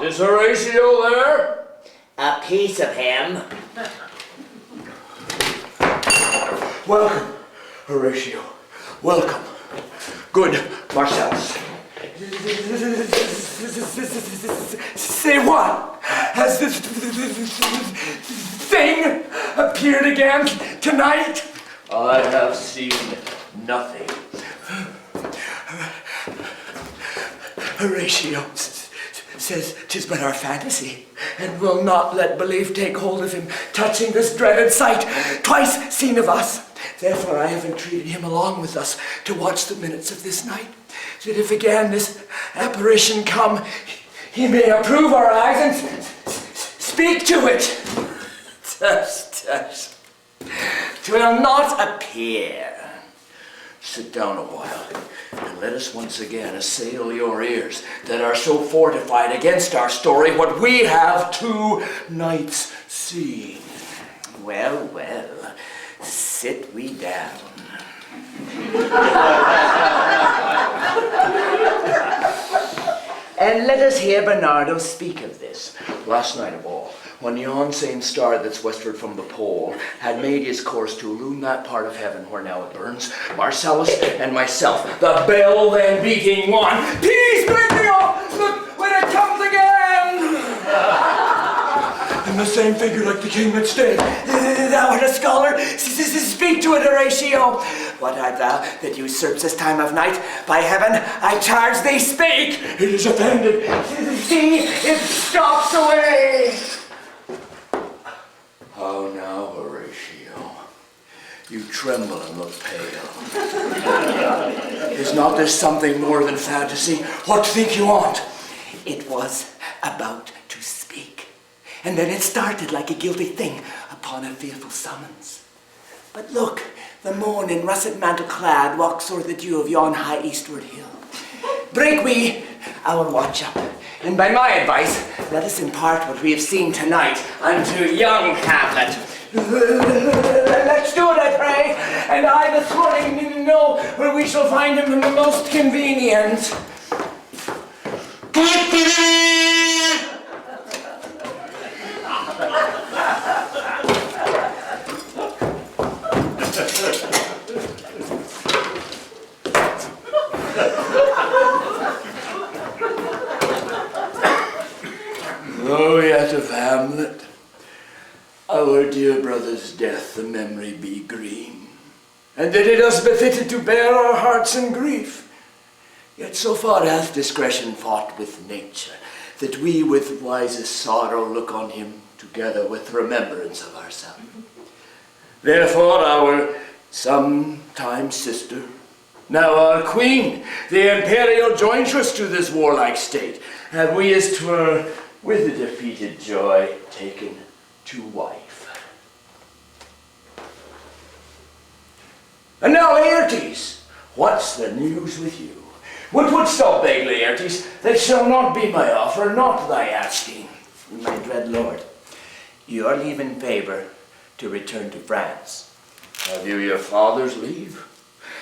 Is Horatio there? A piece of him. Welcome, Horatio. Welcome. Good, Marcellus. Say what? Has this thing appeared again tonight? I have seen nothing. Horatio says 'tis but our fantasy, and will not let belief take hold of him, touching this dreaded sight, twice seen of us. Therefore I have entreated him along with us to watch the minutes of this night, that if again this apparition come, he may approve our eyes and speak to it. Tush. 'Twill not appear. Sit down a while, and let us once again assail your ears that are so fortified against our story what we have 2 nights seen. Well, sit we down. And let us hear Bernardo speak of this. Last night of all, when yon same star that's westward from the pole had made his course to illume that part of heaven where now it burns, Marcellus and myself, the bell then beating one, peace breaking off, look when it comes again! And the same figure like the king that stayed. Thou art a scholar, speak to it, Horatio. What art thou that usurps this time of night? By heaven, I charge thee, speak! It is offended. See, it stalks away. How now, Horatio? You tremble and look pale. Is not this something more than fantasy? What think you want? It was about to speak, and then it started like a guilty thing upon a fearful summons. But look, the moon in russet mantle clad walks o'er the dew of yon high eastward hill. Break we our watch up, and by my advice, let us impart what we have seen tonight unto young Hamlet. Let's do it, I pray, and I this morning know where we shall find him the most convenient. Though yet of Hamlet, our dear brother's death the memory be green, and that it us befitted to bear our hearts in grief. Yet so far hath discretion fought with nature, that we with wisest sorrow look on him together with remembrance of our son. Therefore our sometime sister, now our queen, the imperial jointress to this warlike state, have we as 'twere with the defeated joy taken to wife. And now, Laertes, what's the news with you? What wouldst thou beg, Laertes? That shall not be my offer, not thy asking. My dread lord, your leave in favor to return to France. Have you your father's leave?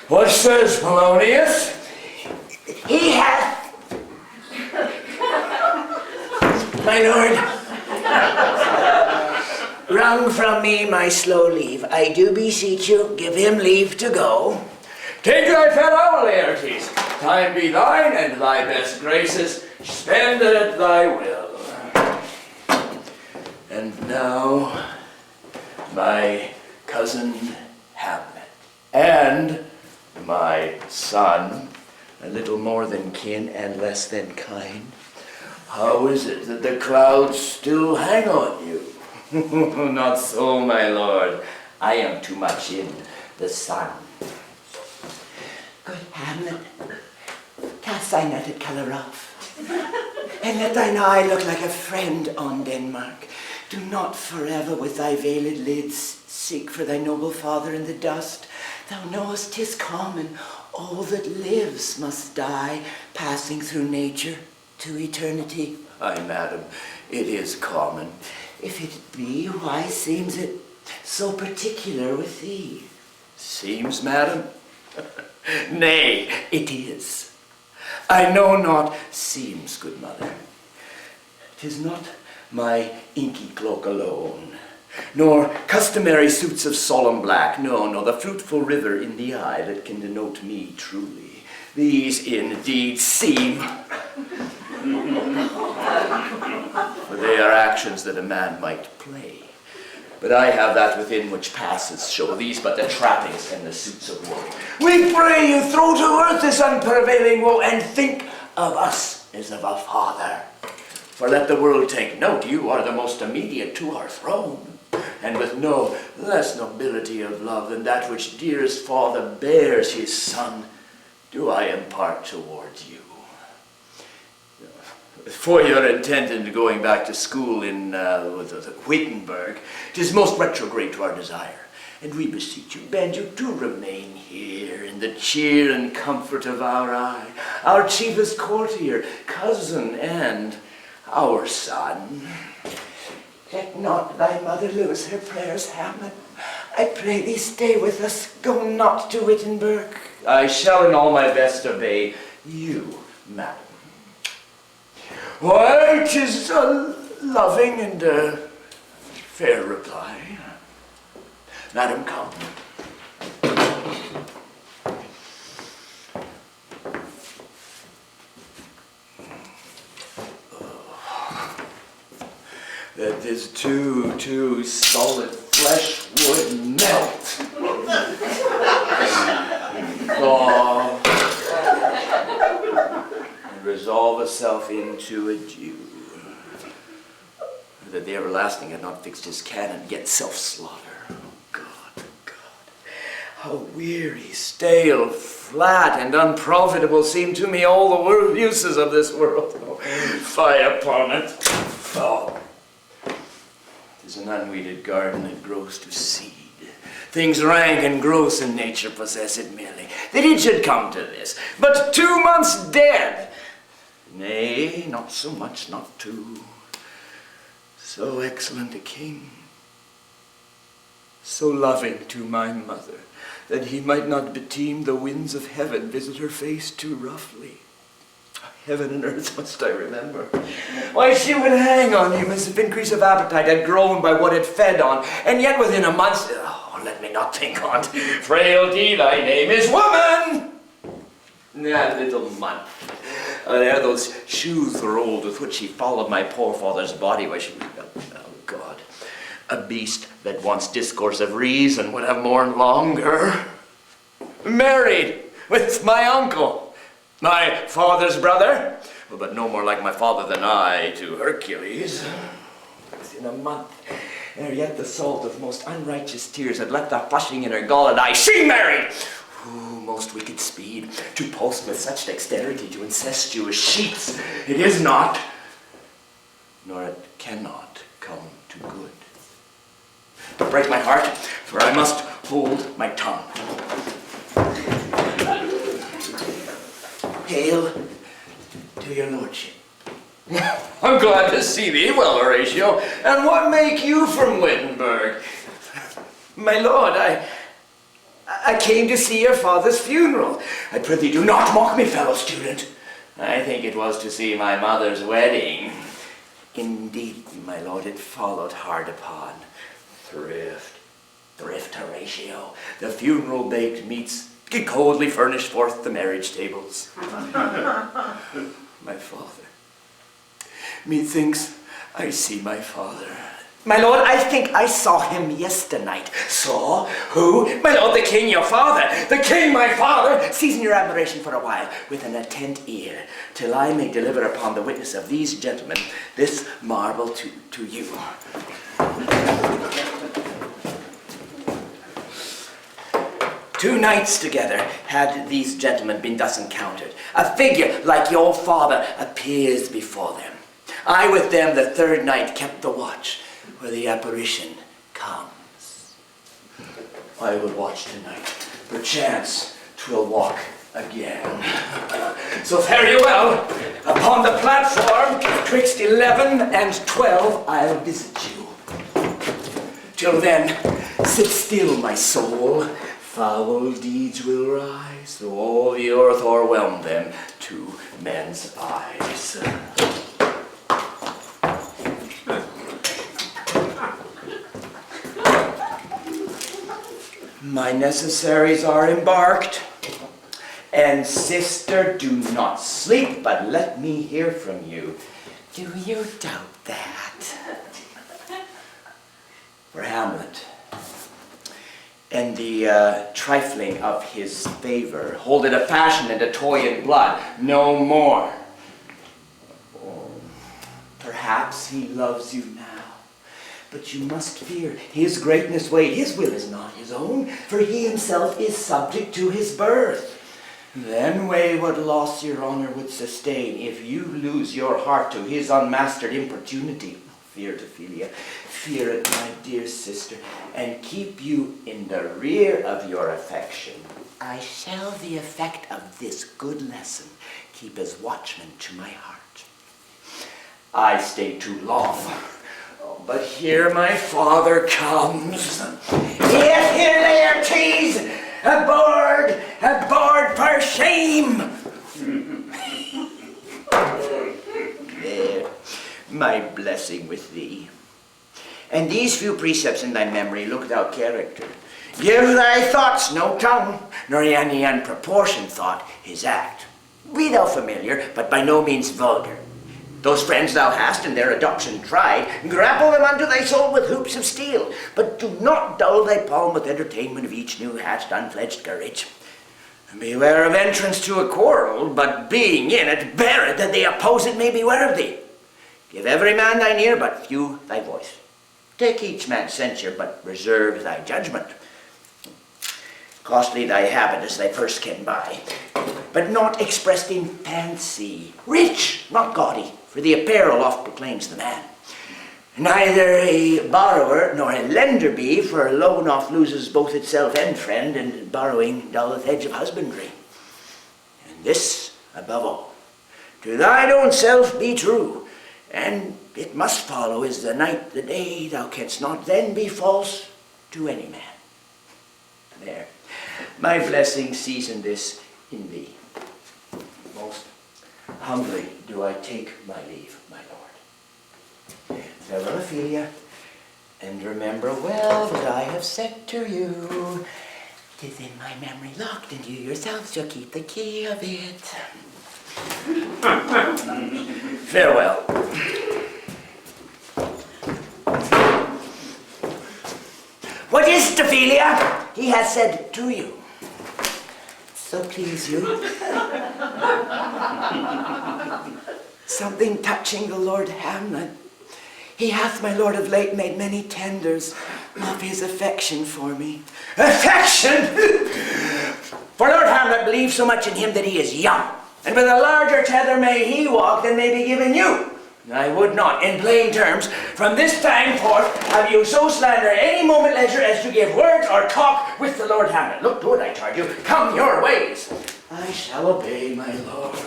What says Polonius? He hath, my lord, wrung from me my slow leave. I do beseech you, give him leave to go. Take thy farewell, Laertes. Time be thine, and thy best graces spend it at thy will. And now, my cousin Hamlet, and my son, a little more than kin and less than kind, how is it that the clouds still hang on you? Not so, my lord. I am too much in the sun. Good Hamlet, cast thy netted colour off, and let thine eye look like a friend on Denmark. Do not forever with thy veiled lids seek for thy noble father in the dust. Thou knowest 'tis common, all that lives must die, passing through nature to eternity. Aye, madam, it is common. If it be, why seems it so particular with thee? Seems, madam? Nay, it is. I know not seems, good mother. 'Tis not my inky cloak alone, nor customary suits of solemn black, no, the fruitful river in the eye that can denote me truly. These indeed seem, for they are actions that a man might play. But I have that within which passes, show these but the trappings and the suits of woe. We pray you throw to earth this unprevailing woe, and think of us as of a father. For let the world take note, you are the most immediate to our throne, and with no less nobility of love than that which dearest father bears his son, do I impart towards you. For your intent in going back to school in Wittenberg, 'tis most retrograde to our desire, and we beseech you, bend you to remain here in the cheer and comfort of our eye, our chiefest courtier, cousin, and our son. Let not thy mother lose her prayers, Hamlet. I pray thee stay with us, go not to Wittenberg. I shall in all my best obey you, madam. Why, 'tis a loving and a fair reply. Madam, come. That this too solid flesh would melt. Thaw. And resolve itself into a dew. That the everlasting had not fixed his cannon, yet self-slaughter. Oh God. How weary, stale, flat, and unprofitable seem to me all the uses of this world. Oh, fie upon it. Oh. 'Tis an unweeded garden that grows to seed. Things rank and gross in nature possess it merely, that it should come to this. But 2 months dead! Nay, not so much, not 2. So excellent a king, so loving to my mother, that he might not beteem the winds of heaven visit her face too roughly. Heaven and earth must I remember. Why, she would hang on him as if increase of appetite had grown by what it fed on, and yet within a month, let me not think on't. Frailty, thy name is woman. That little month. Ere those shoes were old with which she followed my poor father's body, why she, oh God, a beast that wants discourse of reason would have mourned longer. Married with my uncle, my father's brother, but no more like my father than I to Hercules. Within a month, ere yet the salt of most unrighteous tears had left a flushing in her galled eye, she married! Ooh, most wicked speed, to post with such dexterity to incestuous sheets. It is not, nor it cannot come to good. To break my heart, for I must hold my tongue. Hail to your lordship. I'm glad to see thee, well, Horatio. And what make you from Wittenberg? My lord, I came to see your father's funeral. I prithee do not mock me, fellow student. I think it was to see my mother's wedding. Indeed, my lord, it followed hard upon. Thrift, Horatio. The funeral baked meats, coldly furnished forth the marriage tables. My father. Methinks I see my father. My lord, I think I saw him yesternight. Saw? Who? My lord, the king, your father. The king, my father. Season your admiration for a while with an attent ear, till I may deliver upon the witness of these gentlemen this marvel to you. 2 nights together had these gentlemen been thus encountered. A figure like your father appears before them. I with them the 3rd night kept the watch, where the apparition comes. I will watch tonight. Perchance 'twill walk again. So fare you well. Upon the platform, twixt 11 and 12, I'll visit you. Till then, sit still, my soul. Foul deeds will rise, though all the earth o'erwhelm them to men's eyes. My necessaries are embarked. And sister, do not sleep, but let me hear from you. Do you doubt that? For Hamlet, and the trifling of his favor, hold it a passion and a toy in blood, no more. Oh, perhaps he loves you now, but you must fear his greatness weight. His will is not his own, for he himself is subject to his birth. Then weigh what loss your honor would sustain if you lose your heart to his unmastered importunity. Fear it, Ophelia, fear it, my dear sister, and keep you in the rear of your affection. I shall the effect of this good lesson keep as watchman to my heart. I stay too long, but here my father comes. Yet here Laertes, aboard for shame. There, my blessing with thee. And these few precepts in thy memory, look thou character. Give thy thoughts no tongue, nor any unproportioned thought his act. Be thou familiar, but by no means vulgar. Those friends thou hast in their adoption tried, grapple them unto thy soul with hoops of steel, but do not dull thy palm with entertainment of each new-hatched, unfledged courage. Beware of entrance to a quarrel, but being in it, bear it that the opposite may beware of thee. Give every man thine ear, but few thy voice. Take each man's censure, but reserve thy judgment. Costly thy habit as thy purse can buy, but not expressed in fancy. Rich, not gaudy, for the apparel oft proclaims the man. Neither a borrower nor a lender be, for a loan oft loses both itself and friend, and borrowing dulleth edge of husbandry. And this, above all, to thine own self be true, and it must follow is the night the day, thou canst not then be false to any man. There, my blessing season this in thee. Most humbly do I take my leave, my lord. Farewell, Ophelia, and remember well that I have said to you, 'tis in my memory locked, and you yourself shall keep the key of it. Farewell. What is it, Ophelia? He has said to you. So please you. Something touching the Lord Hamlet. He hath, my lord, of late made many tenders of his affection for me. Affection? For Lord Hamlet believes so much in him that he is young, and with a larger tether may he walk than may be given you. I would not, in plain terms, from this time forth, have you so slander any moment leisure as to give words or talk with the Lord Hamlet. Look to it, I charge you. Come your ways. I shall obey, my lord.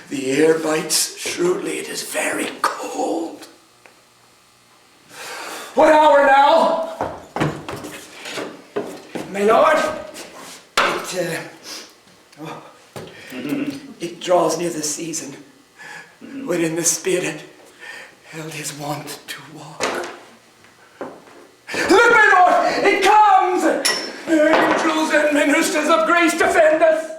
The air bites shrewdly. It is very cold. What hour now? My lord? It draws near the season wherein the spirit held his wont to walk. Look, my lord! It comes! Angels and ministers of grace defend us!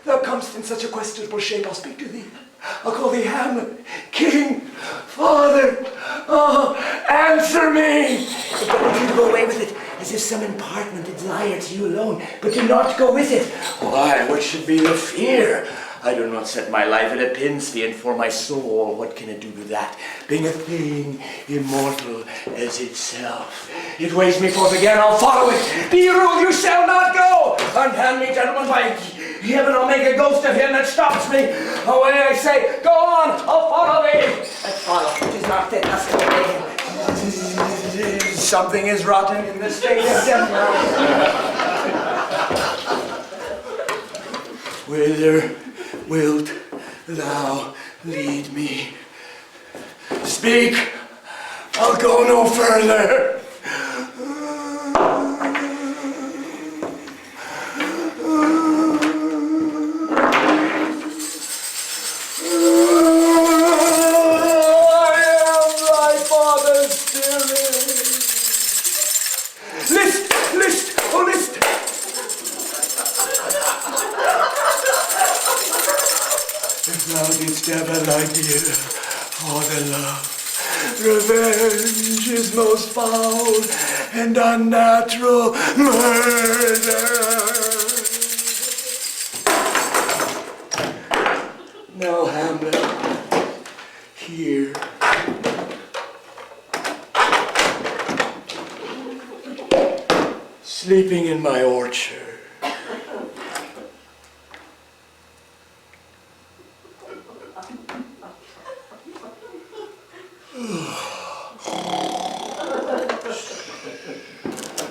Thou comest in such a questionable shape, I'll speak to thee. I'll call thee Hamlet, King, Father. Oh, answer me! But I want you to go away with it, as if some impartment desire to you alone, but do not go with it. Why, what should be the fear? I do not set my life at a pin's fee, and for my soul, what can it do to that? Being a thing immortal as itself. It weighs me forth again, I'll follow it. Be ruled, you shall not go. Unhand me, gentlemen, by heaven, I'll make a ghost of him that stops me. Away, I say, go on, I'll follow thee. Let's follow, it is not fit us to obey him. Something is rotten in the state of temper. Whither wilt thou lead me? Speak, I'll go no further. thou didst have an idea for the love. Revenge is most foul and unnatural murder. Now, Hamlet, here. Sleeping in my orchard.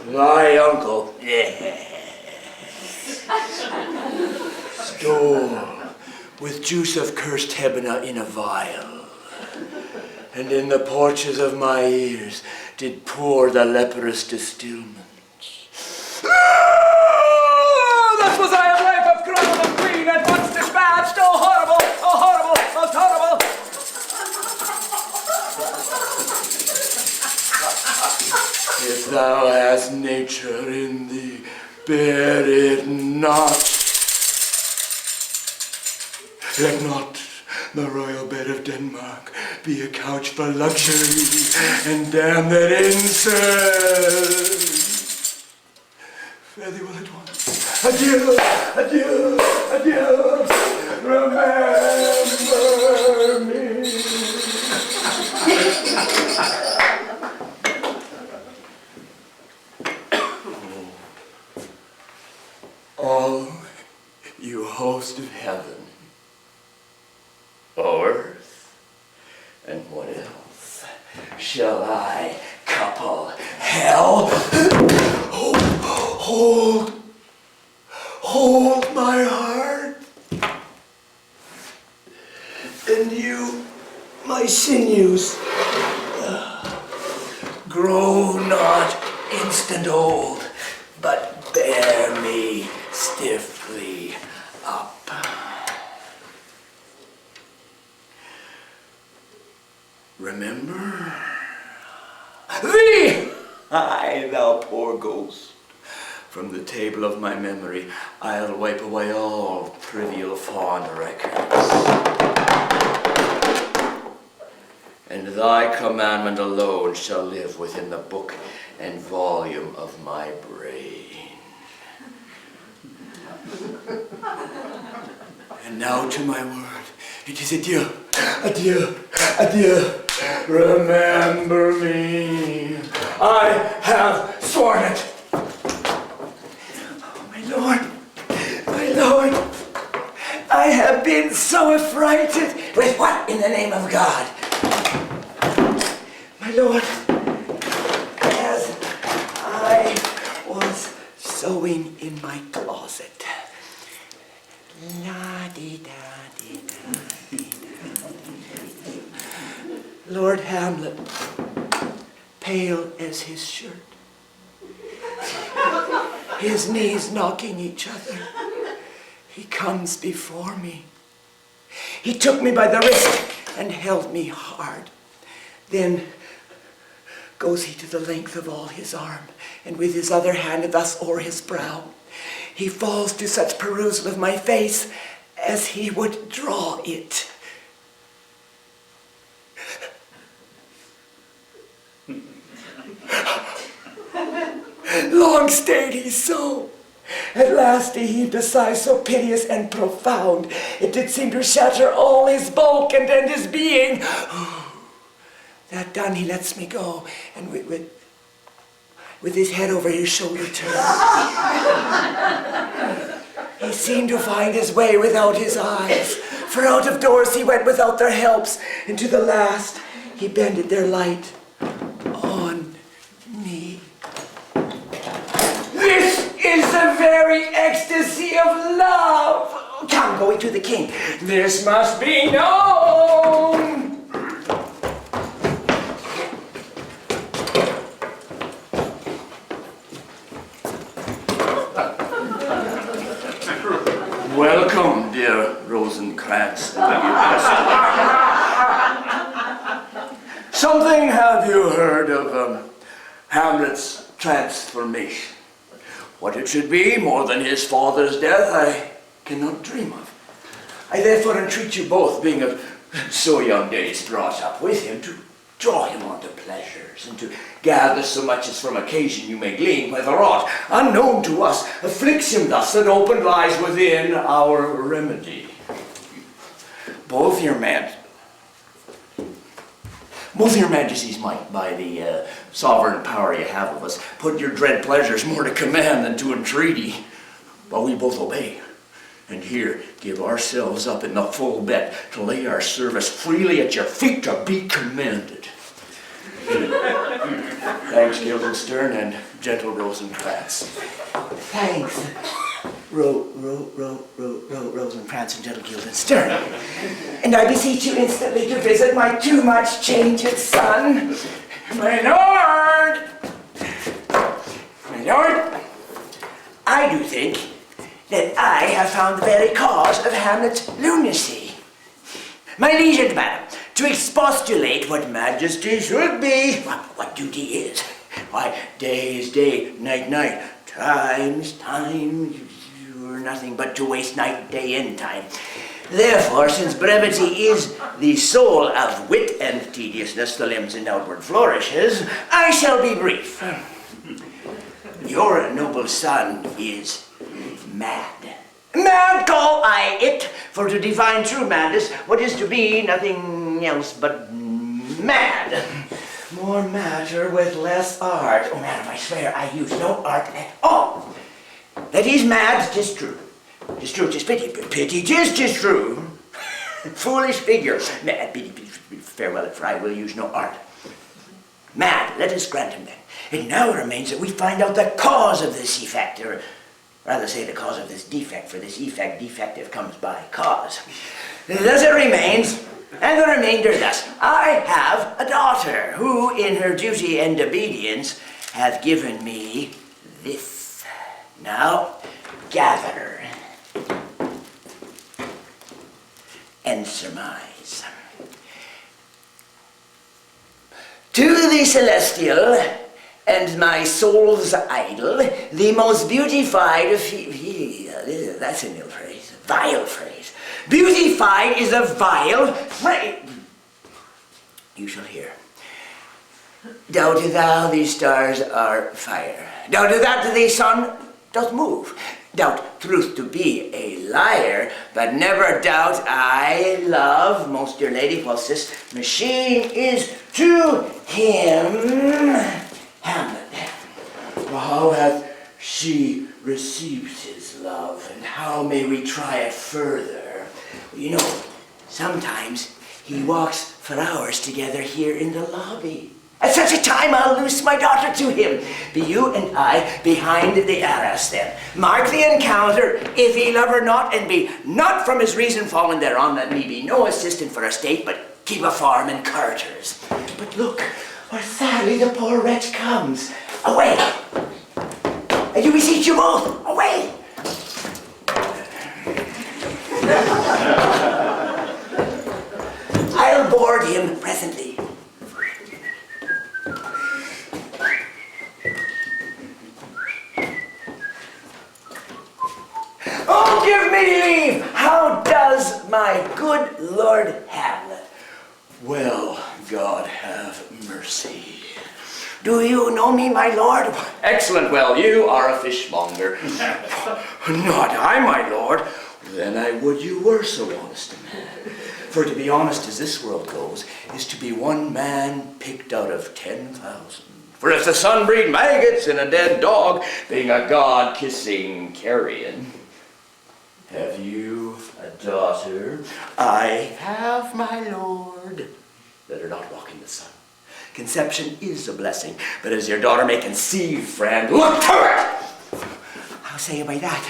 My uncle stole with juice of cursed Hebena in a vial, and in the porches of my ears did pour the leprous distilment. Thus was I a wife of crown and queen, and monster smashed, oh horrible, most horrible. If thou hast nature in thee, bear it not. Let not the royal bed of Denmark be a couch for luxury, and damn that incest. Fare thee well at once. Adieu, adieu, adieu. Remember me. All you host of heaven, earth, and what else shall I couple hell? Hold my heart, and you, my sinews, grow not instant old, but bear me stiffly up. Remember thee, aye, thou poor ghost. From the table of my memory, I'll wipe away all trivial fond records. And thy commandment alone shall live within the book and volume of my brain. And now to my word, it is adieu, adieu, adieu. Remember me, I have sworn it. Oh, my lord, I have been so affrighted. With what in the name of God? My lord, as I was sewing in my closet. Lord Hamlet, pale as his shirt, his knees knocking each other, he comes before me. He took me by the wrist and held me hard. Then goes he to the length of all his arm, and with his other hand thus o'er his brow, he falls to such perusal of my face as he would draw it. Long stayed he so. At last he heaved a sigh so piteous and profound, it did seem to shatter all his bulk and end his being. That done, he lets me go, and with his head over his shoulder turned, he seemed to find his way without his eyes, for out of doors he went without their helps, and to the last he bended their light on me. This is the very ecstasy of love. Come, go to the king. This must be known. Welcome, dear Rosencrantz. Something have you heard of Hamlet's transformation? What it should be more than his father's death, I cannot dream of. I therefore entreat you both, being of so young days brought up with him, to draw him on to pleasures, and to gather so much as from occasion you may glean, whether aught, unknown to us, afflicts him thus that open lies within our remedy. Both your majesties might, by the sovereign power you have of us, put your dread pleasures more to command than to entreaty, but we both obey. And here give ourselves up in the full bet to lay our service freely at your feet to be commended. Thanks, Guildenstern and gentle Rosencrantz. Thanks, Rosencrantz and gentle Guildenstern. And I beseech you instantly to visit my too much changed son. My lord! My lord! I do think that I have found the very cause of Hamlet's lunacy. My liege and madam, to expostulate what majesty should be, what duty is. Why, day is day, night, night, time is time, you're nothing but to waste night, day, and time. Therefore, since brevity is the soul of wit and tediousness, the limbs and outward flourishes, I shall be brief. Your noble son is mad. Mad call I it, for to define true madness, what is to be nothing else but mad. More matter with less art. Oh, madam, I swear I use no art at all. That he's mad, 'tis true. 'Tis true, 'tis pity. Pity, 'tis true. Foolish figure. Mad, pity, farewell, for I will use no art. Mad, let us grant him then. It now remains that we find out the cause of this effect, or rather say the cause of this defect, for this effect defective comes by cause. Thus it remains, and the remainder thus. I have a daughter, who in her duty and obedience hath given me this. Now, gather and surmise. To the celestial and my soul's idol, the most beautified of that's an ill phrase, vile phrase. Beautified is a vile phrase. You shall hear. Doubtest thou these stars are fire? Doubtest that the sun doth move? Doubt truth to be a liar, but never doubt I love most dear lady, whilst this machine is to him Hamlet. How hath she received his love, and how may we try it further? You know, sometimes he walks for hours together here in the lobby. At such a time I'll loose my daughter to him. Be you and I behind the arras then. Mark the encounter, if he love her not, and be not from his reason fallen thereon, that me be no assistant for a state, but keep a farm and carters. But look, where sadly the poor wretch comes. Away! I do beseech you both, away! I'll board him presently. Oh, give me leave! How does my good Lord Hamlet? Well, God have mercy. Do you know me, my lord? Excellent, well, you are a fishmonger. Not I, my lord. Then I would you were so honest a man. For to be honest as this world goes, is to be one man picked out of 10,000. For if the sun breed maggots in a dead dog, being a god-kissing carrion. Have you a daughter? I have, my lord. Let her not walk in the sun. Conception is a blessing, but as your daughter may conceive, friend, look to it! How say you by that?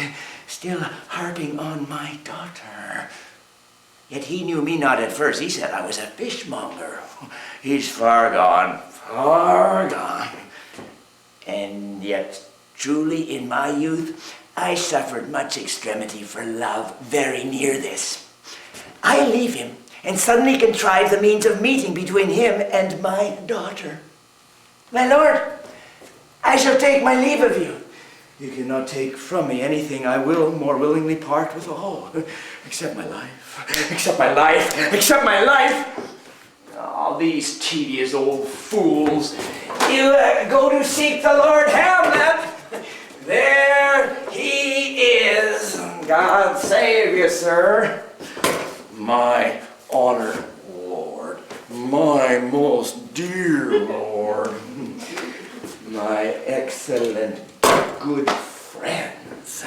Still harping on my daughter. Yet he knew me not at first. He said I was a fishmonger. He's far gone. Far gone. And yet, truly in my youth, I suffered much extremity for love very near this. I leave him, and suddenly contrive the means of meeting between him and my daughter. My lord, I shall take my leave of you. You cannot take from me anything I will more willingly part with all, except my life, except my life, except my life. Oh, these tedious old fools. You go to seek the Lord Hamlet. There he is. God save you, sir. My honored Lord, my most dear Lord, my excellent good friends.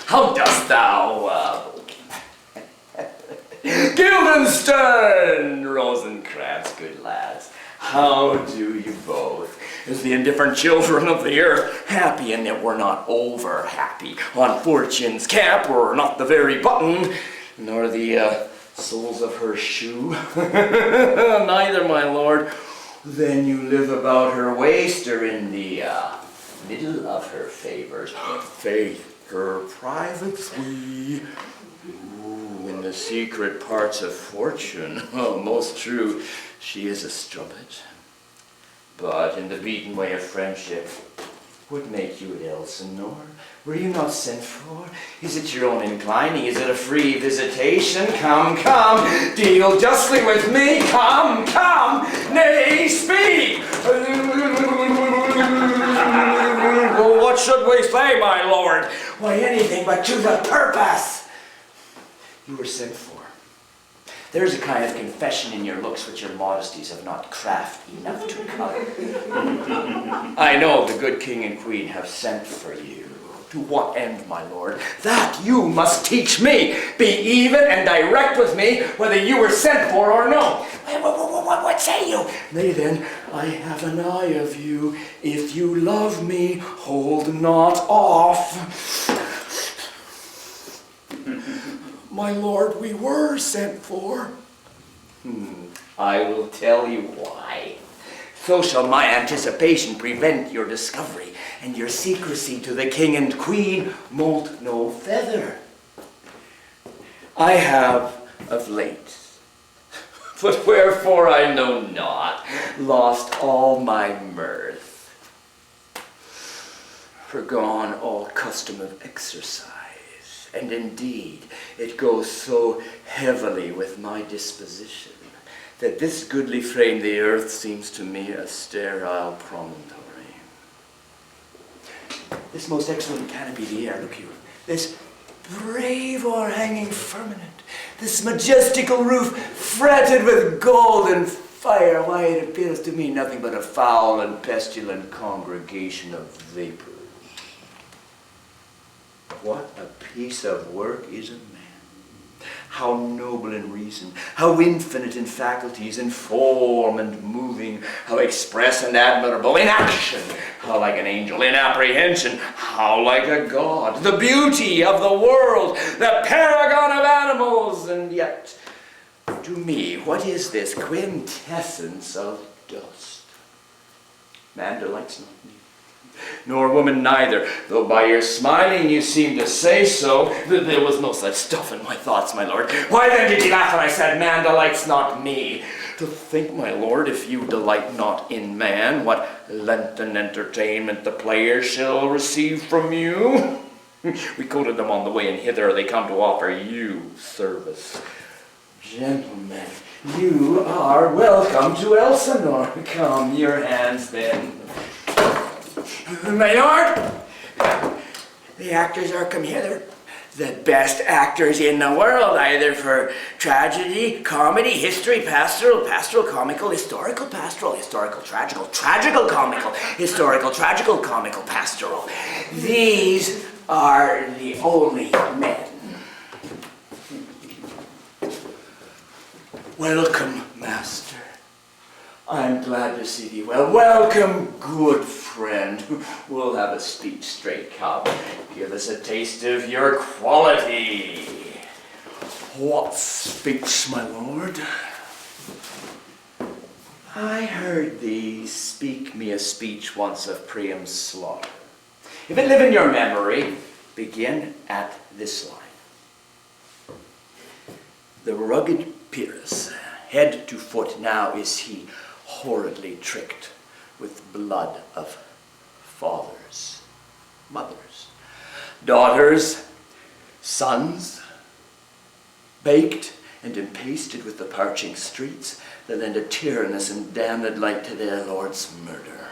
How dost thou, Guildenstern, Rosencrantz, good lads, how do you both, as the indifferent children of the earth, happy in that we're not over happy, on fortune's cap, or not the very button, nor the soles of her shoe? Neither, my lord. Then you live about her waist, or in the middle of her favors. Faith, her privately. In the secret parts of fortune. Oh, most true, she is a strumpet. But in the beaten way of friendship, what make you at Elsinore? Were you not sent for? Is it your own inclining? Is it a free visitation? Come, come, deal justly with me. Come, come, nay, speak. Well, what should we say, my lord? Why, anything but to the purpose. You were sent for. There is a kind of confession in your looks which your modesties have not craft enough to cover. I know the good king and queen have sent for you. To what end, my lord? That you must teach me. Be even and direct with me, whether you were sent for or no. What say you? Nay then, I have an eye of you. If you love me, hold not off. My lord, we were sent for. I will tell you why. So shall my anticipation prevent your discovery, and your secrecy to the king and queen moult no feather. I have of late, but wherefore I know not, lost all my mirth, forgone all custom of exercise. And indeed, it goes so heavily with my disposition that this goodly frame, the earth, seems to me a sterile promontory. This most excellent canopy, the air, look you, this brave o'erhanging firmament, this majestical roof fretted with gold and fire, why, it appears to me nothing but a foul and pestilent congregation of vapors. What a piece of work is a man. How noble in reason, how infinite in faculties, in form and moving, how express and admirable in action, how like an angel in apprehension, how like a god, the beauty of the world, the paragon of animals, and yet, to me, what is this quintessence of dust? Man delights not me, nor woman neither, though by your smiling you seem to say so. There was no such stuff in my thoughts, my lord. Why then did you laugh when I said, man delights not me? To think, my lord, if you delight not in man, what Lenten entertainment the players shall receive from you? We quoted them on the way, and hither they come to offer you service. Gentlemen, you are welcome to Elsinore. Come, your hands then. My lord, the actors are come hither. The best actors in the world, either for tragedy, comedy, history, pastoral, comical, historical, pastoral, historical, tragical, comical, historical, tragical, comical, pastoral. These are the only men. Welcome, master. I'm glad to see thee well. Welcome, good friend. We'll have a speech straight. Come, give us a taste of your quality. What speech, my lord? I heard thee speak me a speech once of Priam's slaughter. If it live in your memory, begin at this line. The rugged Pyrrhus, head to foot, now is he horridly tricked with blood of fathers. mothers, daughters, sons, baked and impasted with the parching streets that lend a tyrannous and damned light to their lord's murder,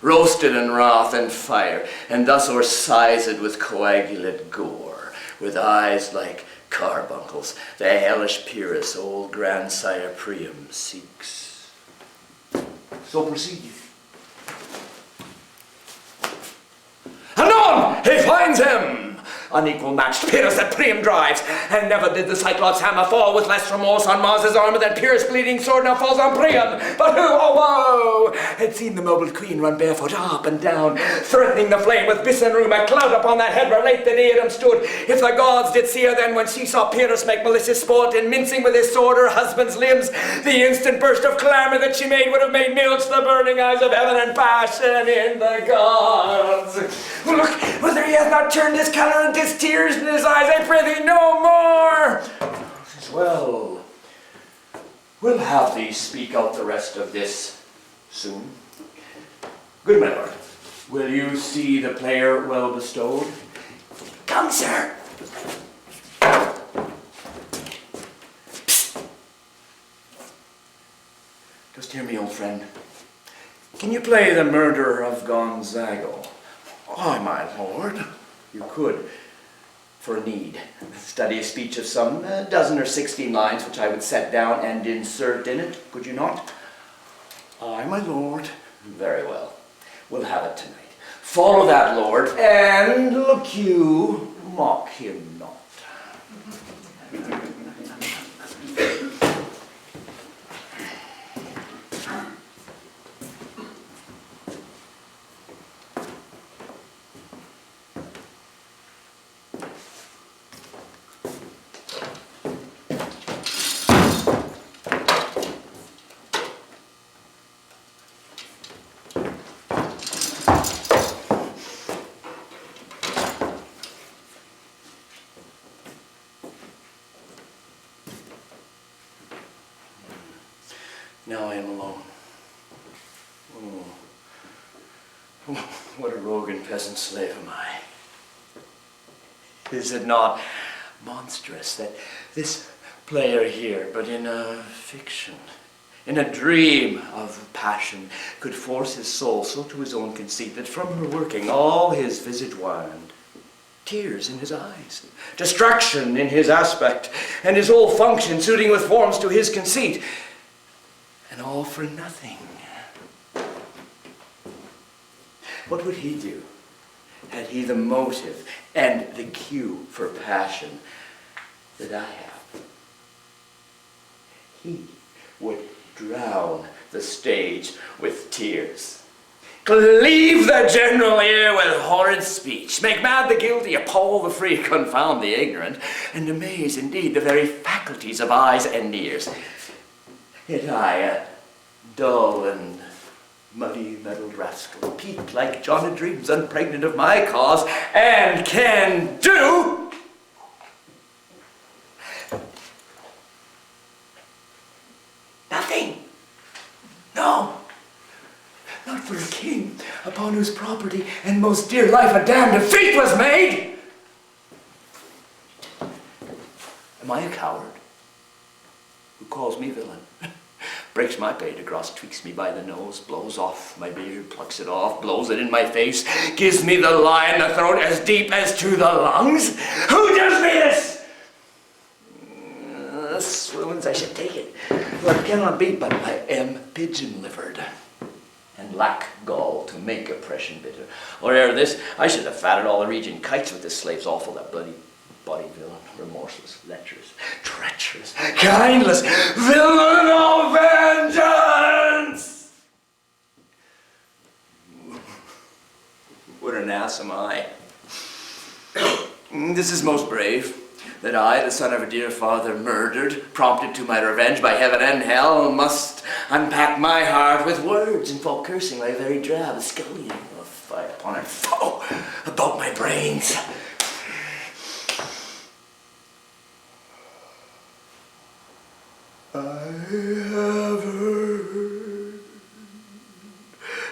roasted in wrath and fire, and thus o'ersized with coagulate gore, with eyes like carbuncles, the hellish Pyrrhus old grandsire Priam seeks. So proceed you. Anon, he finds him! Unequal matched Pyrrhus that Priam drives, and never did the Cyclops hammer fall with less remorse on Mars' armor than Pyrrhus' bleeding sword now falls on Priam. But who, oh woe, had seen the mobile queen run barefoot up and down, threatening the flame with bis and rheum, a cloud upon that head where late the diadem stood. If the gods did see her then when she saw Pyrrhus make malicious sport in mincing with his sword her husband's limbs, the instant burst of clamour that she made would have made milch the burning eyes of heaven and passion in the gods. Look, whether he hath not turned his colour and his tears in his eyes, I pray thee no more. Well, we'll have thee speak out the rest of this soon. Good my lord, will you see the player well bestowed? Come, sir. Psst. Just hear me, old friend. Can you play the murder of Gonzago? Why, my lord, you could, for need, study a speech of some dozen or 16 lines, which I would set down and insert in it, could you not? Aye, my lord. Very well. We'll have it tonight. Follow that lord, and look you, mock him not. Now I am alone. Oh, what a rogue and peasant slave am I. Is it not monstrous that this player here, but in a fiction, in a dream of passion, could force his soul so to his own conceit that from her working all his visage waned, tears in his eyes, distraction in his aspect, and his whole function suiting with forms to his conceit, and all for nothing. What would he do had he the motive and the cue for passion that I have? He would drown the stage with tears, cleave the general ear with horrid speech, make mad the guilty, appall the free, confound the ignorant, and amaze indeed the very faculties of eyes and ears. Yet I, a dull and muddy-meddled rascal, peaked like John of Dreams, unpregnant of my cause, and can do nothing. No, not for a king upon whose property and most dear life a damned defeat was made. Am I a coward? Who calls me villain? Breaks my pate across, tweaks me by the nose, blows off my beard, plucks it off, blows it in my face, gives me the lie in the throat as deep as to the lungs? Who does me this? Swoons, I should take it. For it cannot be, but I am pigeon-livered, and lack gall to make oppression bitter. Or ere this, I should have fatted all the region kites with this slave's awful, that bloody body villain, remorseless, lecherous, treacherous, kindless, villain of vengeance! What an ass am I. This is most brave, that I, the son of a dear father, murdered, prompted to my revenge by heaven and hell, must unpack my heart with words and fall cursing like a very drab scullion of fire upon a foe about my brains. I have heard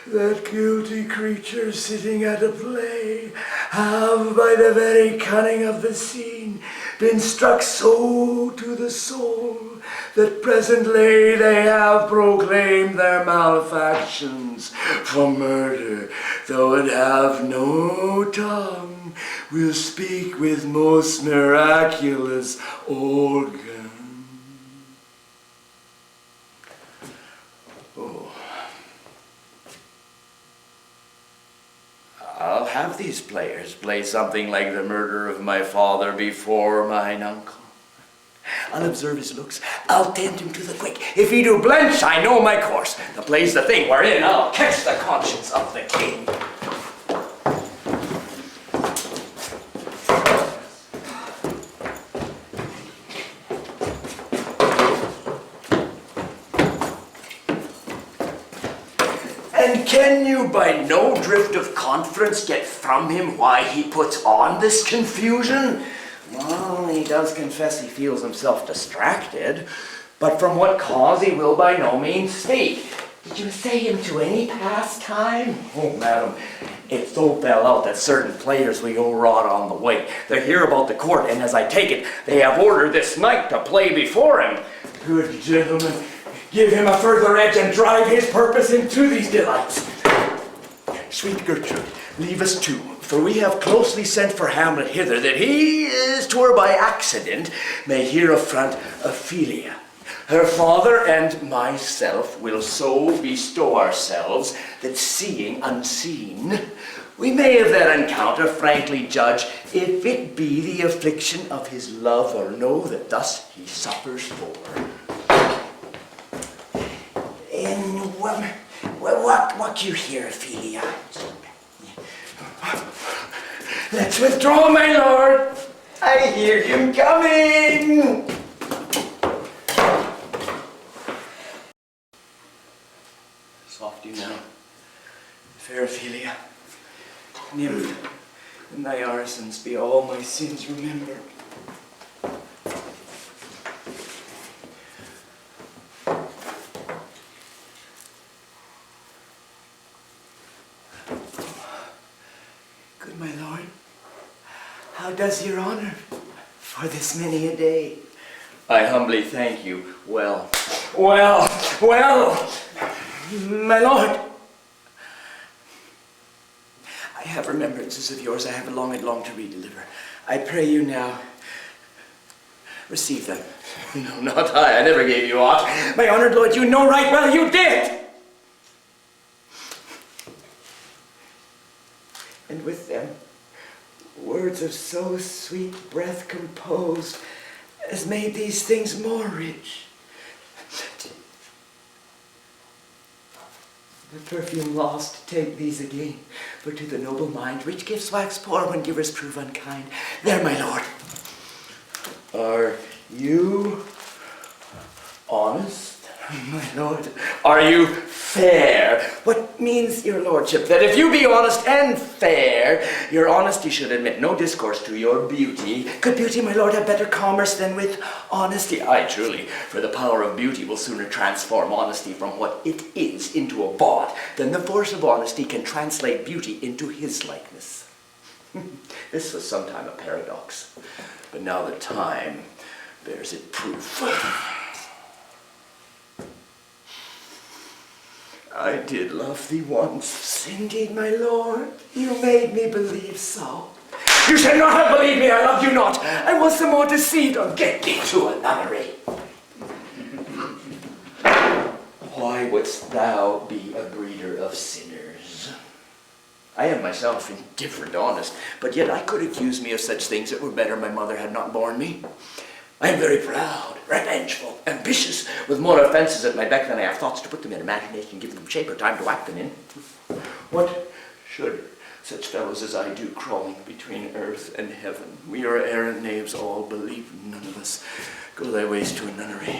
that guilty creature sitting at a play have by the very cunning of the scene been struck so to the soul that presently they have proclaimed their malefactions for murder, though it have no tongue, will speak with most miraculous organ. Oh. I'll have these players play something like the murder of my father before mine uncle. I'll observe his looks. I'll tend him to the quick. If he do blench, I know my course. The play's the thing wherein I'll catch the conscience of the king. And can you by no drift of conference get from him why he puts on this confusion? Well, he does confess he feels himself distracted, but from what cause he will by no means speak. Did you say him to any pastime? Oh, madam, it so fell out that certain players we go wrought on the way. They hear about the court, and as I take it, they have ordered this knight to play before him. Good gentlemen, give him a further edge and drive his purpose into these delights. Sweet Gertrude, leave us too, for we have closely sent for Hamlet hither, that he, as 'twere by accident, may hear affront Ophelia. Her father and myself will so bestow ourselves, that seeing unseen, we may of that encounter frankly judge if it be the affliction of his love, or know that thus he suffers for. And what you hear, Ophelia? Let's withdraw, my lord. I hear him coming. Soft you now, fair Ophelia. Nymph, in thy orisons be all my sins remembered. Good my lord, how does your honor for this many a day? I humbly thank you. Well, my lord, I have remembrances of yours I have longed to redeliver. I pray you now, receive them. No, not I never gave you aught. My honored lord, you know right well you did. And with them, words of so sweet breath composed as made these things more rich. The perfume lost, take these again, for to the noble mind rich gifts wax poor when givers prove unkind. There, my lord. Are you honest, my lord? Are you fair? What means your lordship? That if you be honest and fair, your honesty should admit no discourse to your beauty. Could beauty, my lord, have better commerce than with honesty? Aye, truly, for the power of beauty will sooner transform honesty from what it is into a bawd than the force of honesty can translate beauty into his likeness. This was sometime a paradox, but now the time bears it proof. I did love thee once, indeed, my lord. You made me believe so. You should not have believed me, I love you not. I was the more deceived. Oh, get thee to a nunnery. Why wouldst thou be a breeder of sinners? I am myself indifferent honest, but yet I could accuse me of such things it were better my mother had not borne me. I am very proud, revengeful, ambitious, with more offences at my beck than I have thoughts to put them in imagination and give them shape or time to act them in. What should such fellows as I do crawling between earth and heaven? We are errant knaves all, believe none of us. Go thy ways to a nunnery.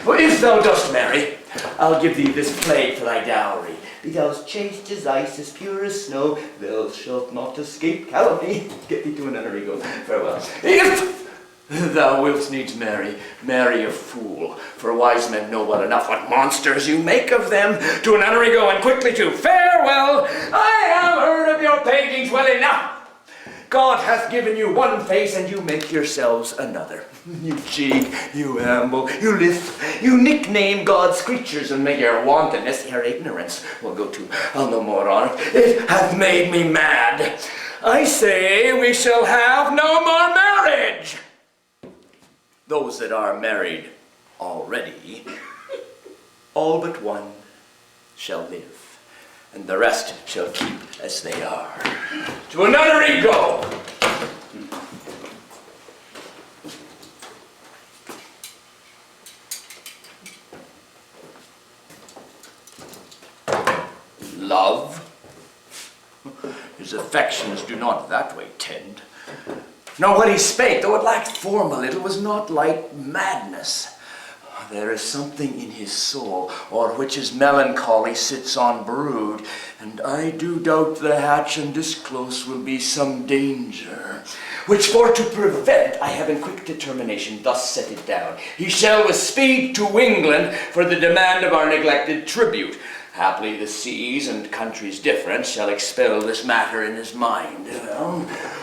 Well, if thou dost marry, I'll give thee this plague for thy dowry. Be thou as chaste as ice, as pure as snow, thou shalt not escape calumny. Get thee to a nunnery, go. Farewell. If thou wilt needs marry a fool, for wise men know well enough what monsters you make of them. To a nunnery go, and quickly too. Farewell! I have heard of your paintings well enough. God hath given you one face, and you make yourselves another. You cheek, you amble, you lisp, you nickname God's creatures, and may your wantonness, your ignorance, will go to, I'll no more on it. It hath made me mad. I say we shall have no more marriage. Those that are married already, all but one shall live, and the rest shall keep as they are. To a nunnery go! Love? His affections do not that way tend. Nor what he spake, though it lacked form a little, was not like madness. There is something in his soul, o'er which his melancholy sits on brood, and I do doubt the hatch and disclose will be some danger, which for to prevent I have in quick determination thus set it down. He shall with speed to England for the demand of our neglected tribute. Haply the seas and countries different shall expel this matter in his mind.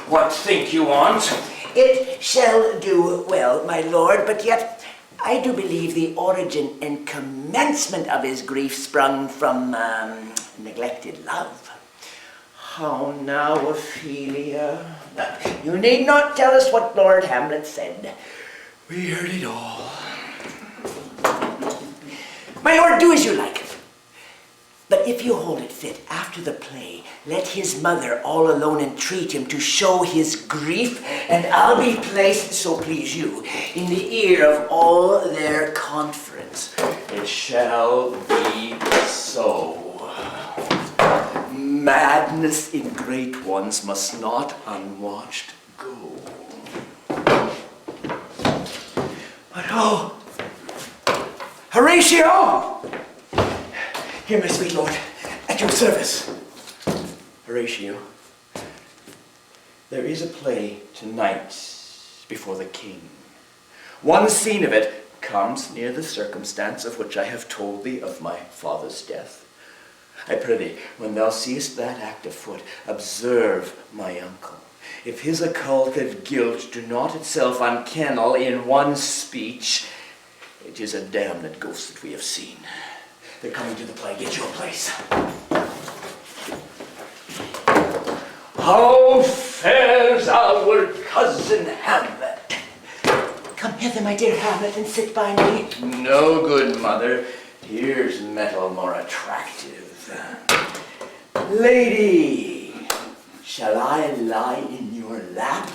What think you on't? It shall do well, my lord, but yet I do believe the origin and commencement of his grief sprung from neglected love. How now, Ophelia? You need not tell us what Lord Hamlet said. We heard it all. My lord, do as you like. But if you hold it fit, after the play, let his mother all alone entreat him to show his grief, and I'll be placed, so please you, in the ear of all their conference. It shall be so. Madness in great ones must not unwatched go. But oh, Horatio! Here, my sweet lord, at your service. Horatio, there is a play tonight before the king. One scene of it comes near the circumstance of which I have told thee of my father's death. I prithee, when thou seest that act afoot, observe my uncle. If his occulted guilt do not itself unkennel in one speech, it is a damned ghost that we have seen. They're coming to the play. Get your place. How fares our cousin Hamlet? Come hither, my dear Hamlet, and sit by me. No, good mother. Here's metal more attractive. Lady, shall I lie in your lap?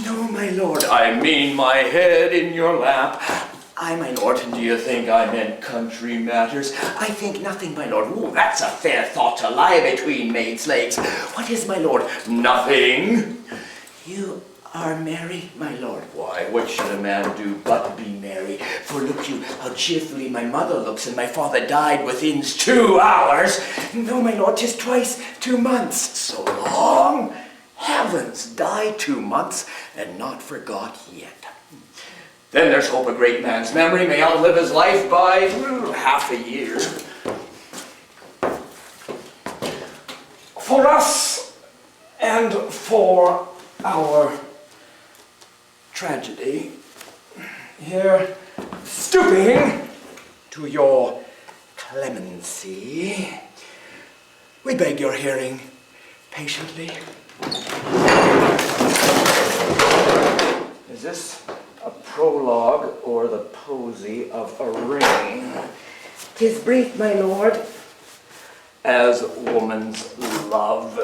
No, my lord. I mean my head in your lap. Aye, my lord. Do you think I meant country matters? I think nothing, my lord. Ooh, that's a fair thought to lie between maids' legs. What is, my lord? Nothing. You are merry, my lord. Why, what should a man do but be merry? For look you, how cheerfully my mother looks, and my father died within 2 hours. No, my lord, 'tis twice 2 months. So long? Heavens, die 2 months, and not forgot yet. Then there's hope a great man's memory may outlive his life by half a year. For us and for our tragedy, here stooping to your clemency, we beg your hearing patiently. Is this a prologue or the posy of a ring? 'Tis brief, my lord. As woman's love.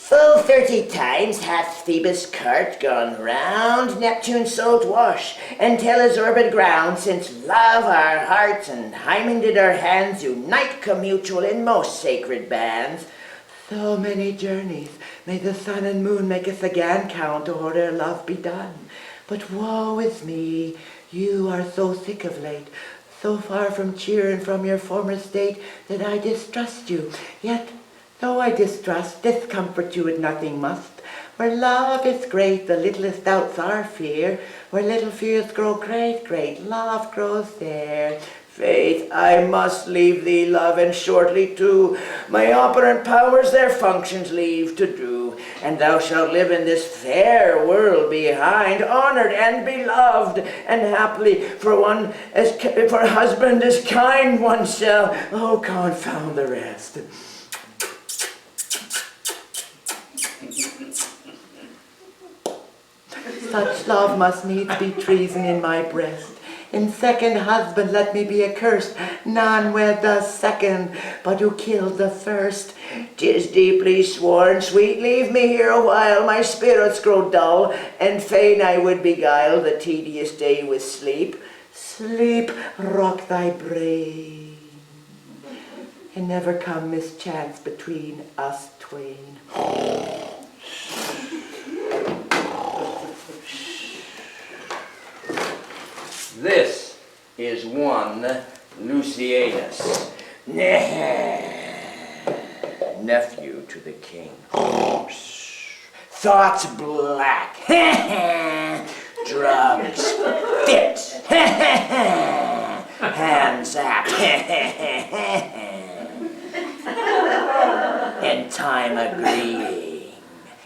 Full 30 times hath Phoebus' cart gone round Neptune's salt wash, and till his orbit ground, since love our hearts and Hymen did our hands unite commutual in most sacred bands. So many journeys may the sun and moon make us again count, or their love be done. But woe is me, you are so sick of late, so far from cheer and from your former state, that I distrust you. Yet, though I distrust, discomfort you with nothing must. Where love is great, the littlest doubts are fear. Where little fears grow great, great love grows there. Faith, I must leave thee, love, and shortly too. My operant powers their functions leave to do, and thou shalt live in this fair world behind, honored and beloved, and happily for husband as kind one shall. Oh, confound the rest. Such love must needs be treason in my breast. In second husband let me be accursed, none wed the second, but who killed the first. 'Tis deeply sworn, sweet, leave me here a while, my spirits grow dull, and fain I would beguile the tedious day with sleep. Sleep, rock thy brain, and never come mischance between us twain. This is one Lucianus, nephew to the king. Thoughts black, drugs fit, hands up, and time agreeing.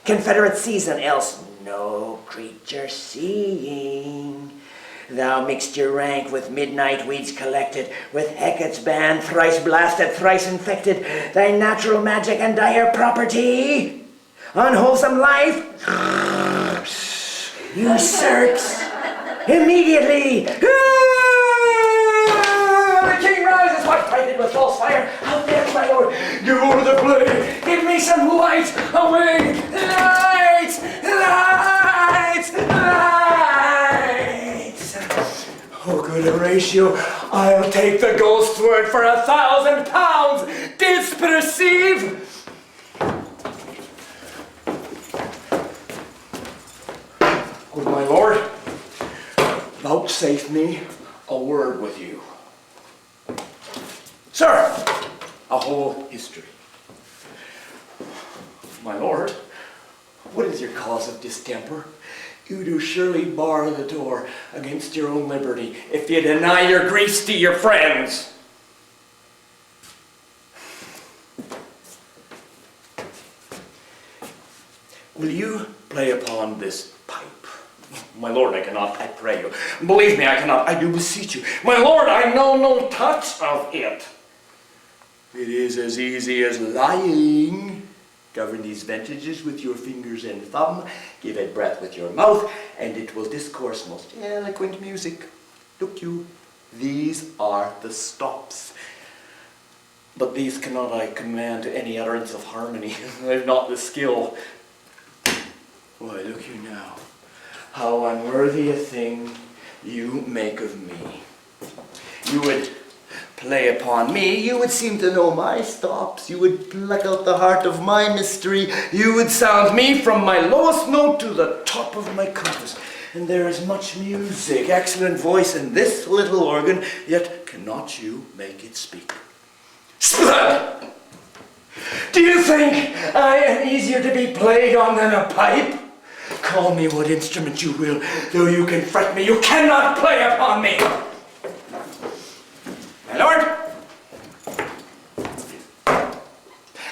Confederate season, else no creature seeing. Thou mixed your rank with midnight weeds collected, with Hecate's band thrice blasted, thrice infected, thy natural magic and dire property, unwholesome life, usurps immediately. The king rises, white-lighted with false fire. How dare my lord, give over the play, give me some light, away, light, light, light. Oh, good Horatio, I'll take the ghost's word for 1,000 pounds. Didst perceive? Good my lord, vouchsafe me a word with you. Sir, a whole history. My lord, what is your cause of distemper? You do surely bar the door against your own liberty if you deny your griefs to your friends. Will you play upon this pipe? My lord, I cannot, I pray you. Believe me, I cannot, I do beseech you. My lord, I know no touch of it. It is as easy as lying. Govern these ventages with your fingers and thumb, give it breath with your mouth, and it will discourse most eloquent music. Look you, these are the stops. But these cannot I command to any utterance of harmony. I have not the skill. Why, look you now, how unworthy a thing you make of me. You would play upon me, you would seem to know my stops, you would pluck out the heart of my mystery, you would sound me from my lowest note to the top of my compass. And there is much music, excellent voice in this little organ, yet cannot you make it speak. Spud! Do you think I am easier to be played on than a pipe? Call me what instrument you will, though you can fret me, you cannot play upon me! My lord,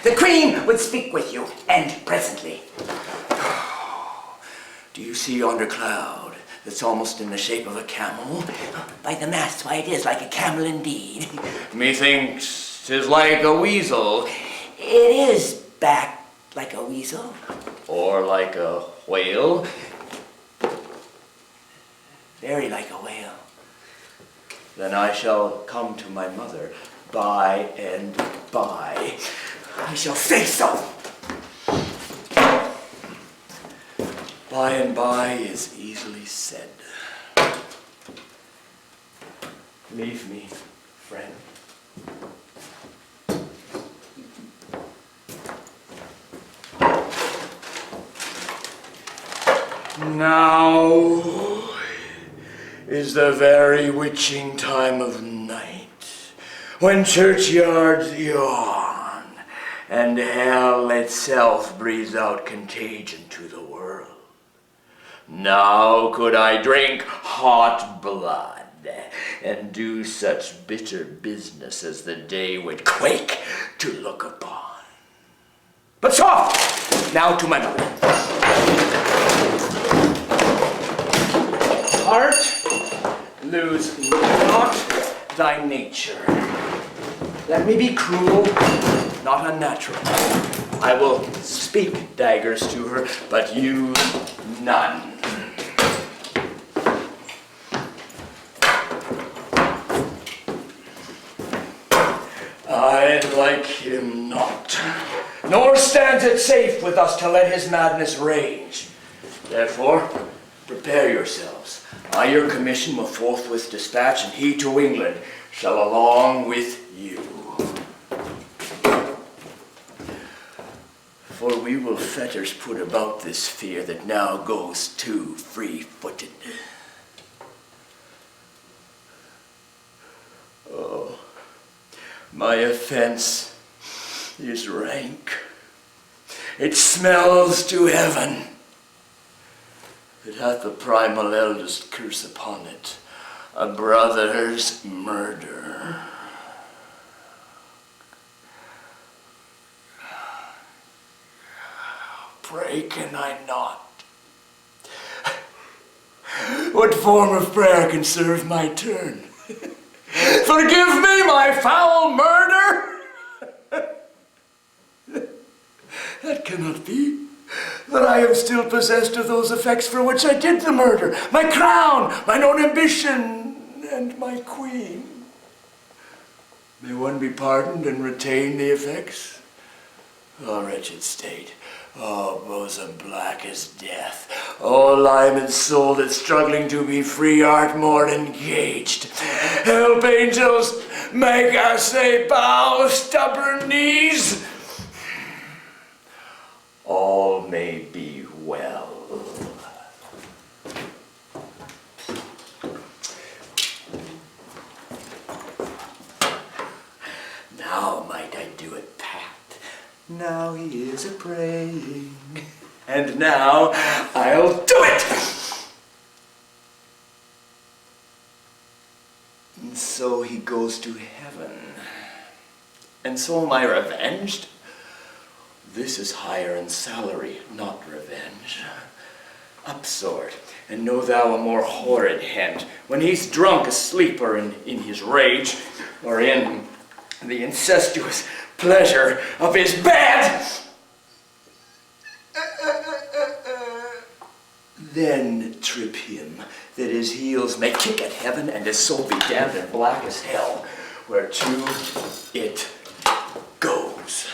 the queen would speak with you, and presently. Do you see yonder cloud that's almost in the shape of a camel? By the mast, why it is like a camel indeed. Methinks 'tis like a weasel. It is backed like a weasel. Or like a whale. Very like a whale. Then I shall come to my mother by and by. I shall say so. By and by is easily said. Leave me, friend. Now is the very witching time of night, when churchyards yawn, and hell itself breathes out contagion to the world. Now could I drink hot blood, and do such bitter business as the day would quake to look upon. But soft! Now to my mother. Heart, lose not thy nature. Let me be cruel, not unnatural. I will speak daggers to her, but use none. I like him not, nor stands it safe with us to let his madness rage. Therefore, prepare yourselves. I your commission will forthwith dispatch, and he to England shall along with you. For we will fetters put about this fear that now goes too free-footed. Oh, my offense is rank. It smells to heaven. It hath the primal eldest curse upon it, a brother's murder. Pray can I not? What form of prayer can serve my turn? Forgive me my foul murder? That cannot be. That I am still possessed of those effects for which I did the murder. My crown, mine own ambition, and my queen. May one be pardoned and retain the effects? Oh, wretched state. Oh, bosom black as death. Oh, limed soul that struggling to be free art more engaged. Help, angels, make us say bow stubborn knees. All may be well. Now might I do it, Pat. Now he is a-praying, and now I'll do it! And so he goes to heaven, and so am I revenged? This is higher in salary, not revenge. Up, sword, and know thou a more horrid hint, when he's drunk asleep, or in his rage, or in the incestuous pleasure of his bed. Then trip him, that his heels may kick at heaven, and his soul be damned and black as hell, whereto it goes.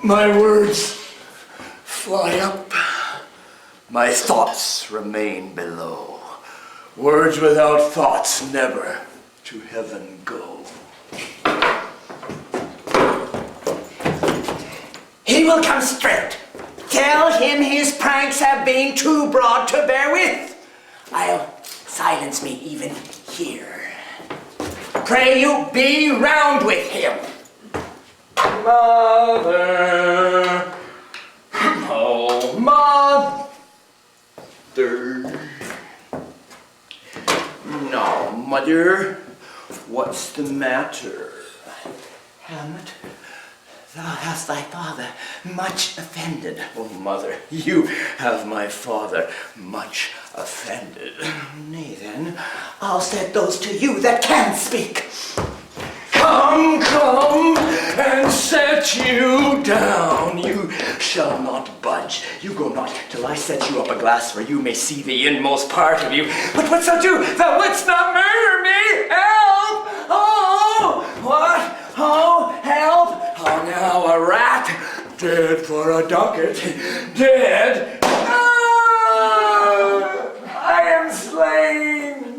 My words fly up, my thoughts remain below. Words without thoughts never to heaven go. He will come straight. Tell him his pranks have been too broad to bear with. I'll silence me even here. Pray you be round with him. Mother, oh mother. Now, mother, what's the matter? Hamlet, thou hast thy father much offended. Oh, mother, you have my father much offended. Nay, then, I'll set those to you that can speak. Come, come, and set you down. You shall not budge. You go not till I set you up a glass where you may see the inmost part of you. But what shalt do? Thou wouldst not murder me? Help! Oh! What? Oh, help! Oh, now a rat. Dead for a ducat. Dead. Ah! I am slain.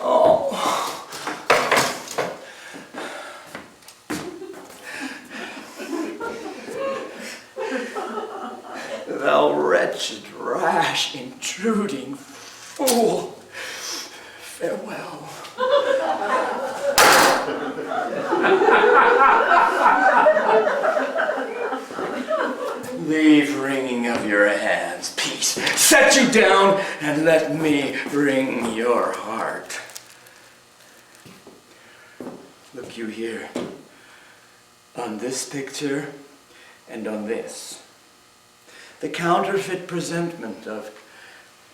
Oh. Thou wretched, rash, intruding fool. Farewell. The set you down and let me wring your heart. Look you here, on this picture and on this, the counterfeit presentment of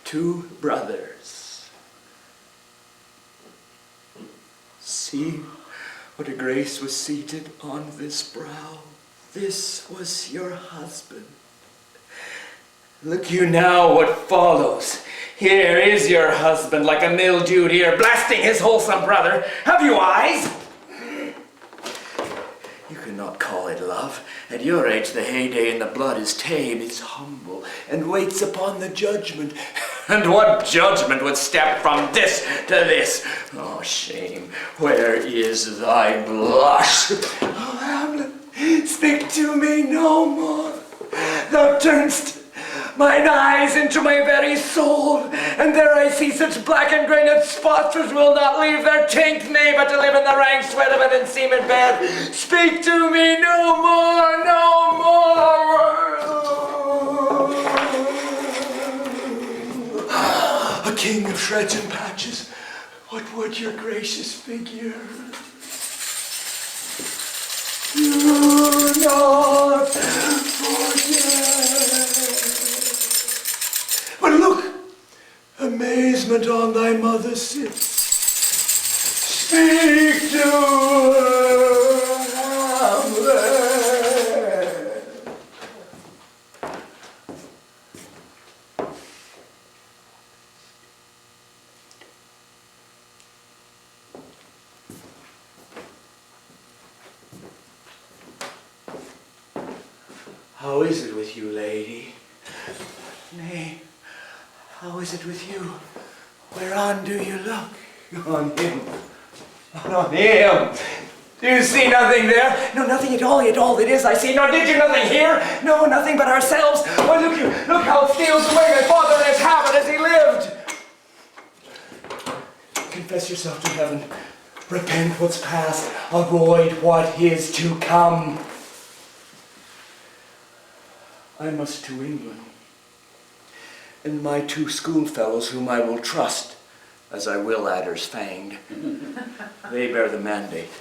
two brothers. See what a grace was seated on this brow. This was your husband. Look you now what follows. Here is your husband, like a mildewed ear, blasting his wholesome brother. Have you eyes? You cannot call it love. At your age, the heyday in the blood is tame, it's humble, and waits upon the judgment. And what judgment would step from this to this? Oh, shame, where is thy blush? Oh, Hamlet, speak to me no more. Thou turnst mine eyes into my very soul, and there I see such black and granite spots as will not leave their taint, nay, but to live in the rank sweat of an enseamed bed. Speak to me no more, no more. A king of shreds and patches, what would your gracious figure? Do not forget. But look, amazement on thy mother sits. Speak to her, Hamlet. How is it with you, lady? Nay, how is it with you? Whereon do you look? On him. Not on him. Do you see nothing there? No, nothing at all that is I see. Nor did you nothing here? No, nothing but ourselves. Why, look you, look how it steals away my father and his habit as he lived. Confess yourself to heaven. Repent what's past. Avoid what is to come. I must to England. And my two schoolfellows whom I will trust, as I will adders fanged, they bear the mandate.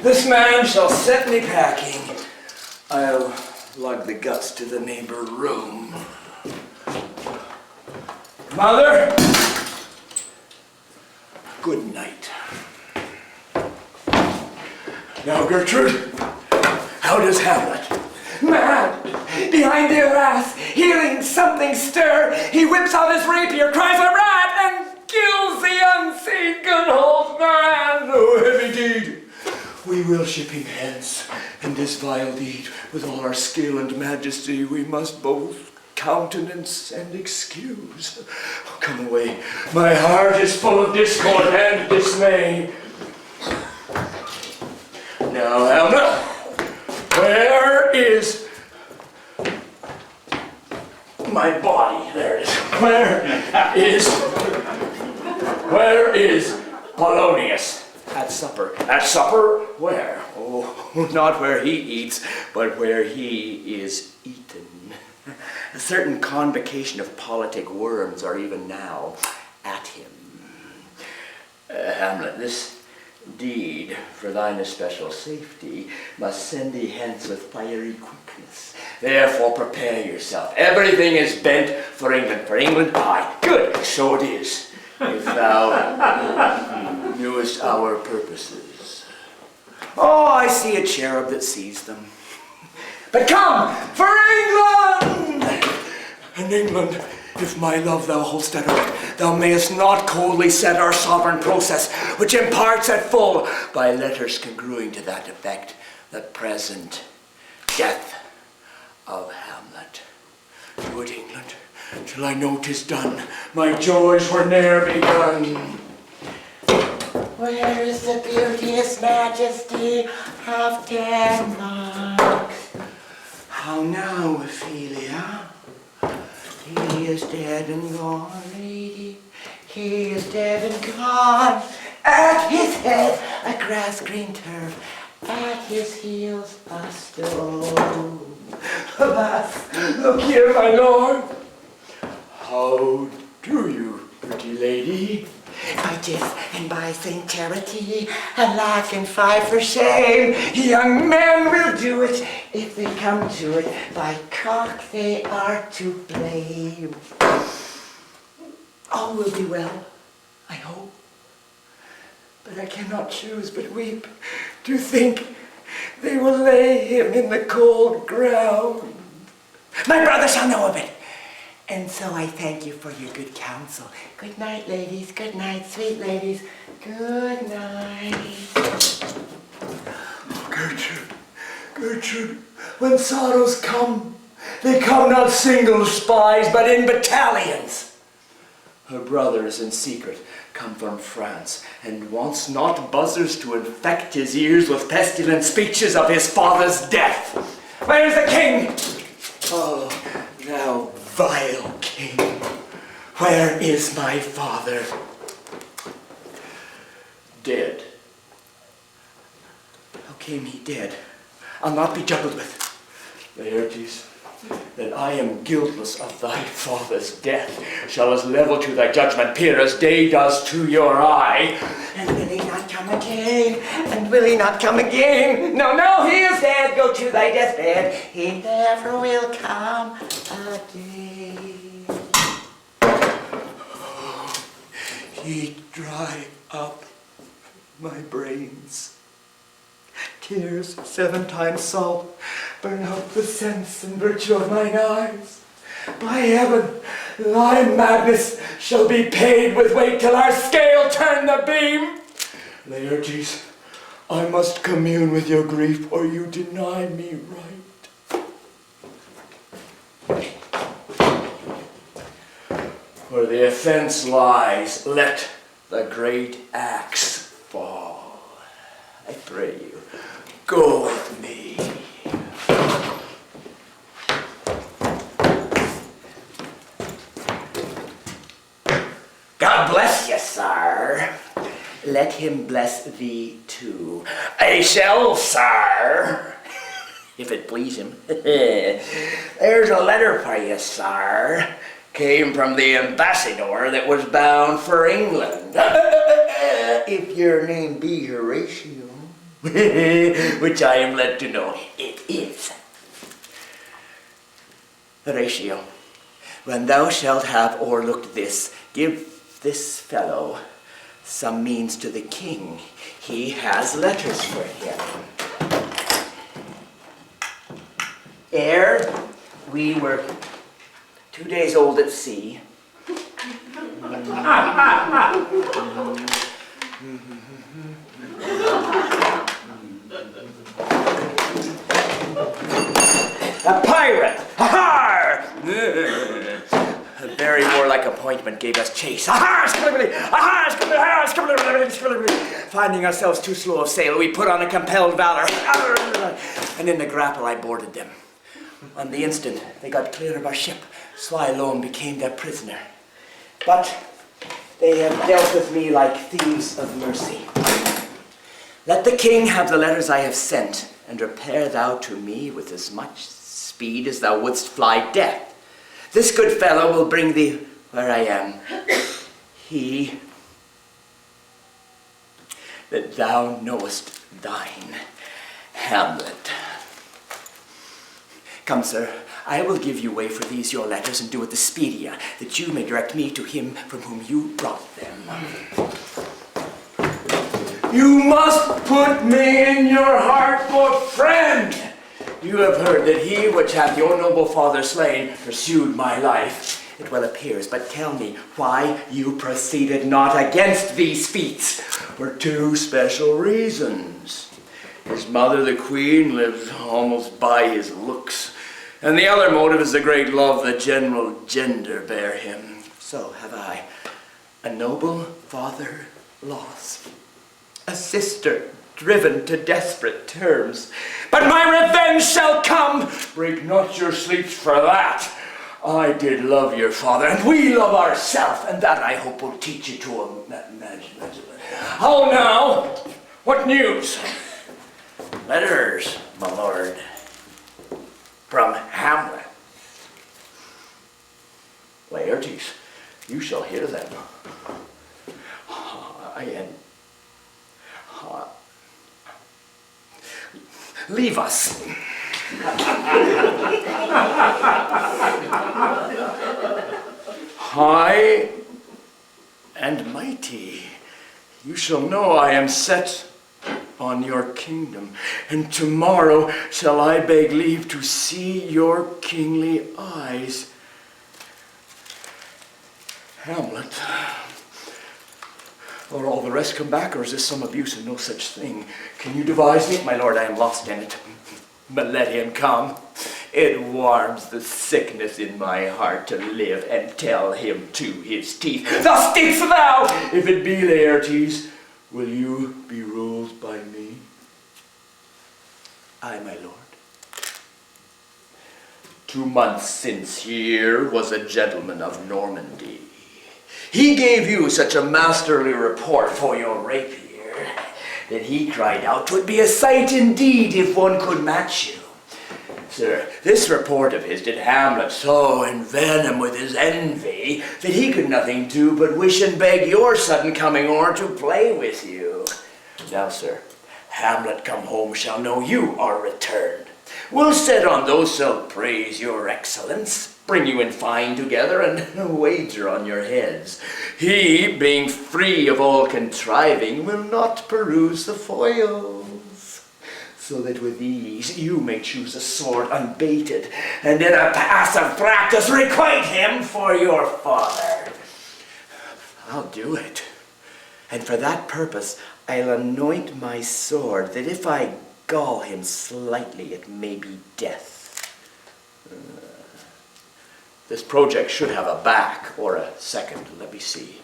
This man shall set me packing. I'll lug the guts to the neighbor room. Mother, good night. Now, Gertrude, how does Hamlet? Mad! Behind the arras, hearing something stir, he whips out his rapier, cries a rat, and kills the unseen good old man. Oh, heavy deed! We will ship him hence, and this vile deed, with all our skill and majesty, we must both countenance and excuse. Oh, come away, my heart is full of discord and dismay. Now, Hamlet, where is my body? There it is. Where is Polonius? At supper. At supper? Where? Oh, not where he eats, but where he is eaten. A certain convocation of politic worms are even now at him. Hamlet, this deed, for thine especial safety, must send thee hence with fiery quickness. Therefore prepare yourself. Everything is bent for England. For England, aye, good, so it is. If thou knewest our purposes. Oh, I see a cherub that sees them. But come, for England! And England, if my love thou hold'st at heart, thou mayest not coldly set our sovereign process, which imparts at full, by letters congruing to that effect, the present death of Hamlet. Do it, England, till I know 'tis done. My joys were ne'er begun. Where is the beauteous majesty of Denmark? How now, Ophelia? He is dead and gone, lady. He is dead and gone. At his head a grass-green turf, at his heels a stone. Alas, look here, my lord. How do you, pretty lady? By death and by Saint Charity, alack and fie for shame, young men will do it if they come to it. By cock they are to blame. All will be well, I hope. But I cannot choose but weep to think they will lay him in the cold ground. My brother shall know of it. And so I thank you for your good counsel. Good night, ladies. Good night, sweet ladies. Good night. Gertrude, when sorrows come, they come not single spies, but in battalions. Her brothers in secret come from France, and wants not buzzers to infect his ears with pestilent speeches of his father's death. Where's the king? Oh, thou vile king, where is my father? Dead. How came he dead? I'll not be juggled with. Laertes, that I am guiltless of thy father's death, shall as level to thy judgment appear as day does to your eye. And will he not come again? And will he not come again? No, no, he is dead. Go to thy deathbed. He never will come again. Ye dry up my brains. Tears 7 times salt burn out the sense and virtue of mine eyes. By heaven, thy madness shall be paid with weight till our scale turn the beam. Laertes, I must commune with your grief, or you deny me right. Where the offense lies, let the great axe fall. I pray you, go with me. God bless you, sir. Let him bless thee too. I shall, sir, if it please him. There's a letter for you, sir. Came from the ambassador that was bound for England. If your name be Horatio, which I am led to know it is. Horatio, when thou shalt have o'erlooked this, give this fellow some means to the king. He has letters for him. Ere we were 2 days old at sea, a pirate, har! A very warlike appointment gave us chase. Aha! Finding ourselves too slow of sail, we put on a compelled valor, and in the grapple I boarded them. On the instant, they got clear of our ship, so I alone became their prisoner. But they have dealt with me like thieves of mercy. Let the king have the letters I have sent, and repair thou to me with as much speed as thou wouldst fly death. This good fellow will bring thee where I am. He that thou knowest thine, Hamlet. Come, sir, I will give you way for these your letters, and do it the speedier, that you may direct me to him from whom you brought them. You must put me in your heart for friend. You have heard that he which hath your noble father slain pursued my life. It well appears, but tell me why you proceeded not against these feats. For 2 special reasons. His mother, the queen, lives almost by his looks. And the other motive is the great love the general gender bear him. So have I. A noble father lost. A sister driven to desperate terms. But my revenge shall come. Break not your sleeps for that. I did love your father, and we love ourselves, and that I hope will teach you to imagine. How now? What news? Letters, my lord, from Hamlet. Laertes. Laertes, you shall hear them. Leave us. High and mighty, you shall know I am set on your kingdom, and tomorrow shall I beg leave to see your kingly eyes. Hamlet, or all the rest come back, or is this some abuse and no such thing? Can you devise me? My lord, I am lost in it. But let him come. It warms the sickness in my heart to live and tell him to his teeth, thus speakst thou! If it be Laertes, will you be ruled by me? Aye, my lord. 2 months since here was a gentleman of Normandy. He gave you such a masterly report for your rapier that he cried out 'twould be a sight indeed if one could match you. Sir, this report of his did Hamlet so envenom with his envy that he could nothing do but wish and beg your sudden coming o'er to play with you. Now, sir, Hamlet come home shall know you are returned. We'll set on those shall praise your excellence, bring you in fine together, and wager on your heads. He, being free of all contriving, will not peruse the foils, so that with ease you may choose a sword unbaited, and in a pass of practice requite him for your father. I'll do it. And for that purpose I'll anoint my sword, that if I gall him slightly, it may be death. This project should have a back or a second. Let me see.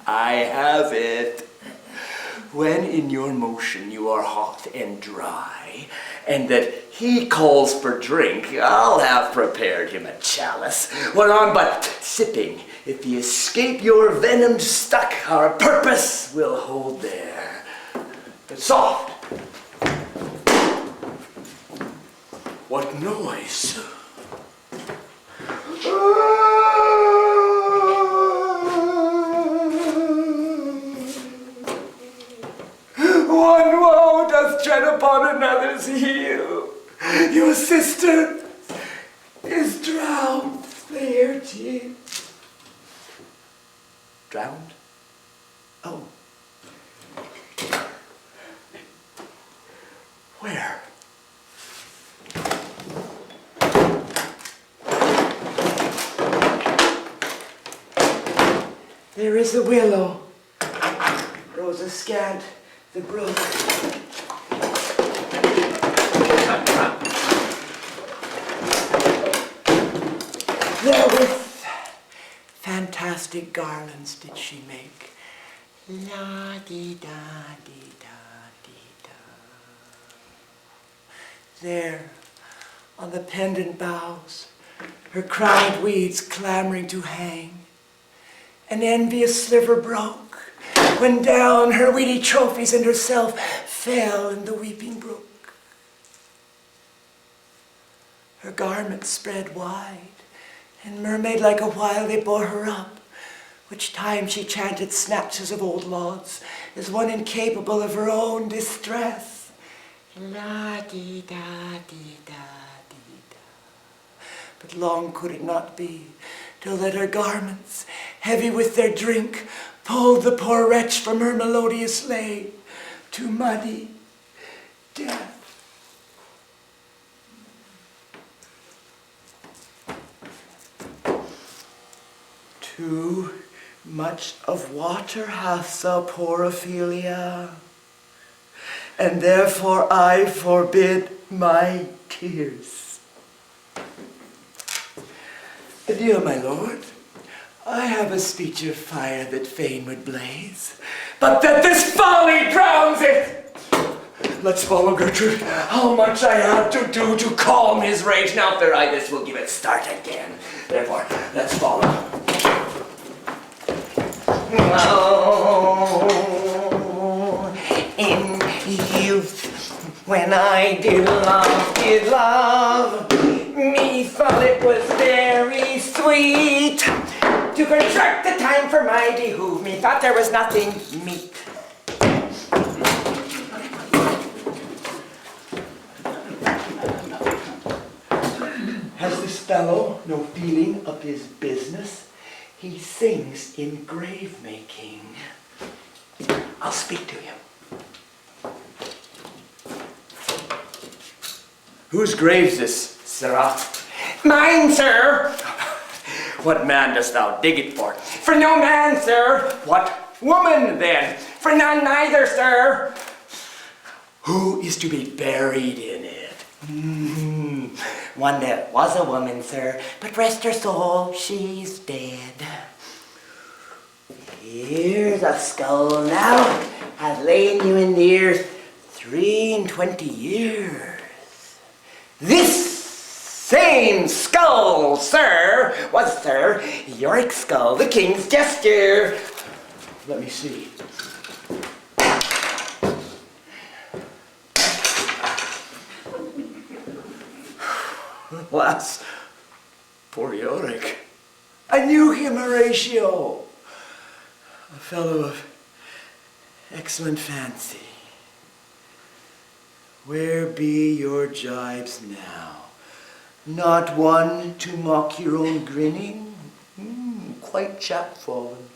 I have it. When in your motion you are hot and dry, and that he calls for drink, I'll have prepared him a chalice, whereon but sipping, if he escape your venomed stuck, our purpose will hold there. But soft! What noise? One woe doth tread upon another's heel. Your sister is drowned, Laertes. Drowned? Oh. Where? There is a willow, grows ascant the brook. Therewith fantastic garlands did she make. La-dee-da-dee-da-dee-da. There, on the pendant boughs, her crowned weeds clamoring to hang, an envious sliver broke, when down her weedy trophies and herself fell in the weeping brook. Her garments spread wide, and mermaid like a while they bore her up, which time she chanted snatches of old lauds, as one incapable of her own distress. La-dee-da-dee-da-dee-da. But long could it not be, till that her garments, heavy with their drink, pulled the poor wretch from her melodious lay to muddy death. Too much of water hath thou, poor Ophelia, and therefore I forbid my tears. Adieu, my lord. I have a speech of fire that fain would blaze, but that this folly drowns it. Let's follow, Gertrude. How much I have to do to calm his rage. Now, fair eye, this will give it start again. Therefore, let's follow. Oh, in youth, when I did love, me thought it was very sweet to contract the time for my behoove. Me thought there was nothing meet. Has this fellow no feeling of his business? He sings in grave making. I'll speak to him. Whose grave's this, sirrah? Mine, sir. What man dost thou dig it for? For no man, sir. What woman, then? For none neither, sir. Who is to be buried in it? One that was a woman, sir, but rest her soul, she's dead. Here's a skull now, has lain you in the earth 23 years. This same skull, sir, was, sir, Yorick's skull, the king's jester. Let me see. Alas, poor Yorick. I knew him, Horatio. A fellow of excellent fancy. Where be your jibes now? Not one to mock your own grinning? Quite chapfallen.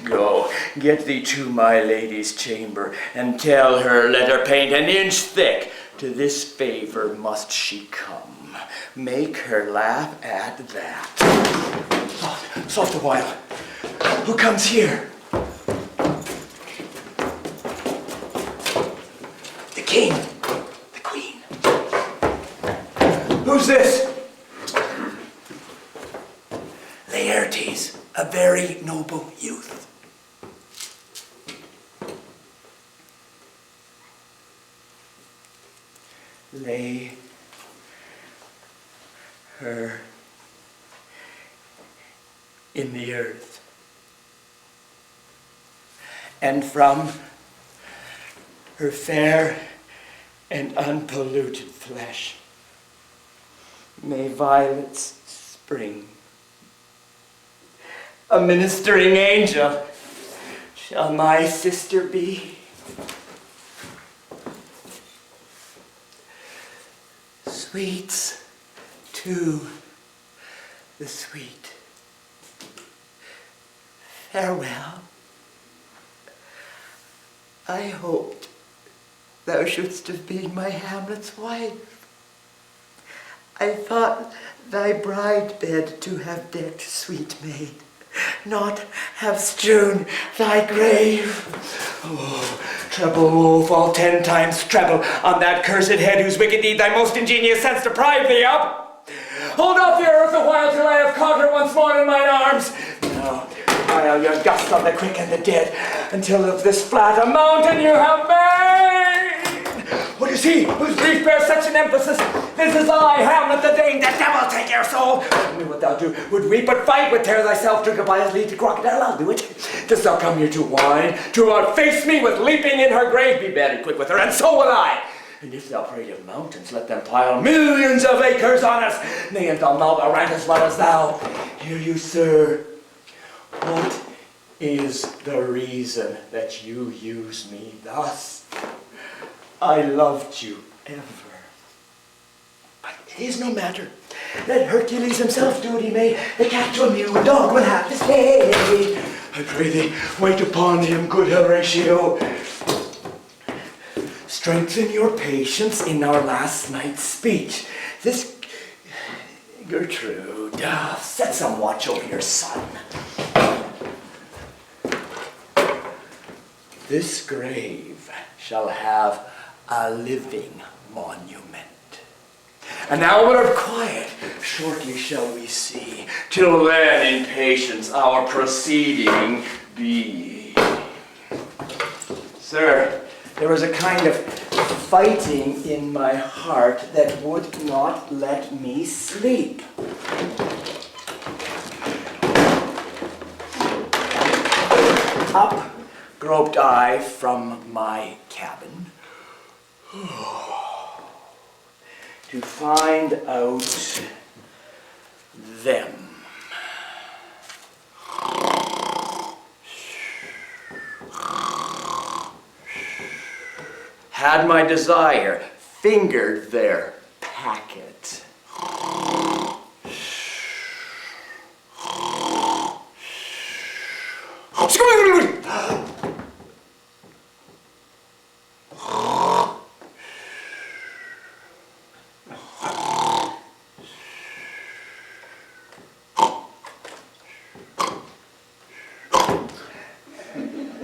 Go, get thee to my lady's chamber, and tell her let her paint an inch thick. To this favor must she come. Make her laugh at that. Soft a while. Who comes here? The king. The queen. Who's this? Laertes, a very noble youth. Lay her in the earth, and from her fair and unpolluted flesh may violets spring. A ministering angel shall my sister be. Sweets to the sweet. Farewell. I hoped thou shouldst have been my Hamlet's wife. I thought thy bride bed to have decked, sweet maid, not have strewn thy grave. Oh, treble woe fall 10 times treble on that cursed head whose wicked deed thy most ingenious sense deprived thee of. Hold off the earth a while till I have caught her once more in mine arms. Now, pile your dust on the quick and the dead, until of this flat a mountain you have made. What is he whose grief bears such an emphasis? This is I, Hamlet the Dane, the devil take your soul. Tell me what thou do, would weep but fight, would tear thyself, drink a by his lead to crocodile, I'll do it. Dost thou come here to whine, to outface me with leaping in her grave? Be very quick with her, and so will I. And if thou prate of mountains, let them pile millions of acres on us. Mayn't thou mount a rant as well as thou? Hear you, sir, what is the reason that you use me thus? I loved you ever. But it is no matter. Let Hercules himself do what he may. The cat will mew, the dog will have his day. I pray thee, wait upon him, good Horatio. Strengthen your patience in our last night's speech. This Gertrude, set some watch over your son. This grave shall have a living monument. An hour of quiet shortly shall we see. Till then, in patience, our proceeding be. Sir, there was a kind of fighting in my heart that would not let me sleep. Up groped I from my cabin. to find out them. Had my desire, fingered their packet.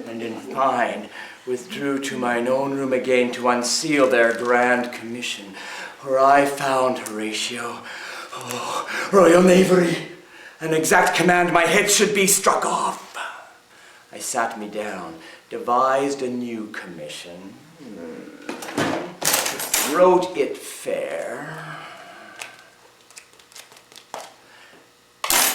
And in fine, withdrew to mine own room again to unseal their grand commission, where I found, Horatio, royal knavery, an exact command my head should be struck off. I sat me down, devised a new commission, wrote it fair,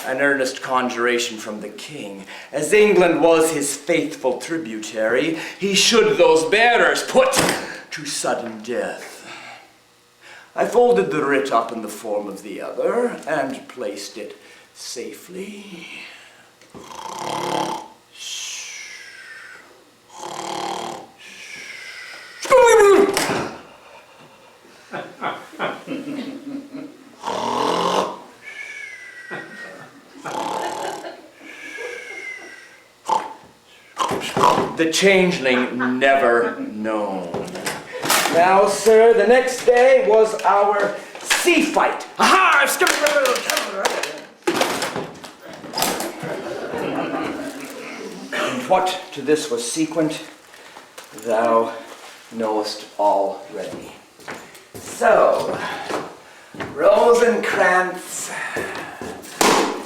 an earnest conjuration from the king, as England was his faithful tributary, he should those bearers put to sudden death. I folded the writ up in the form of the other, and placed it safely. The changeling never known. Now, sir, the next day was our sea fight. Aha! And what to this was sequent, thou knowest already. So, Rosencrantz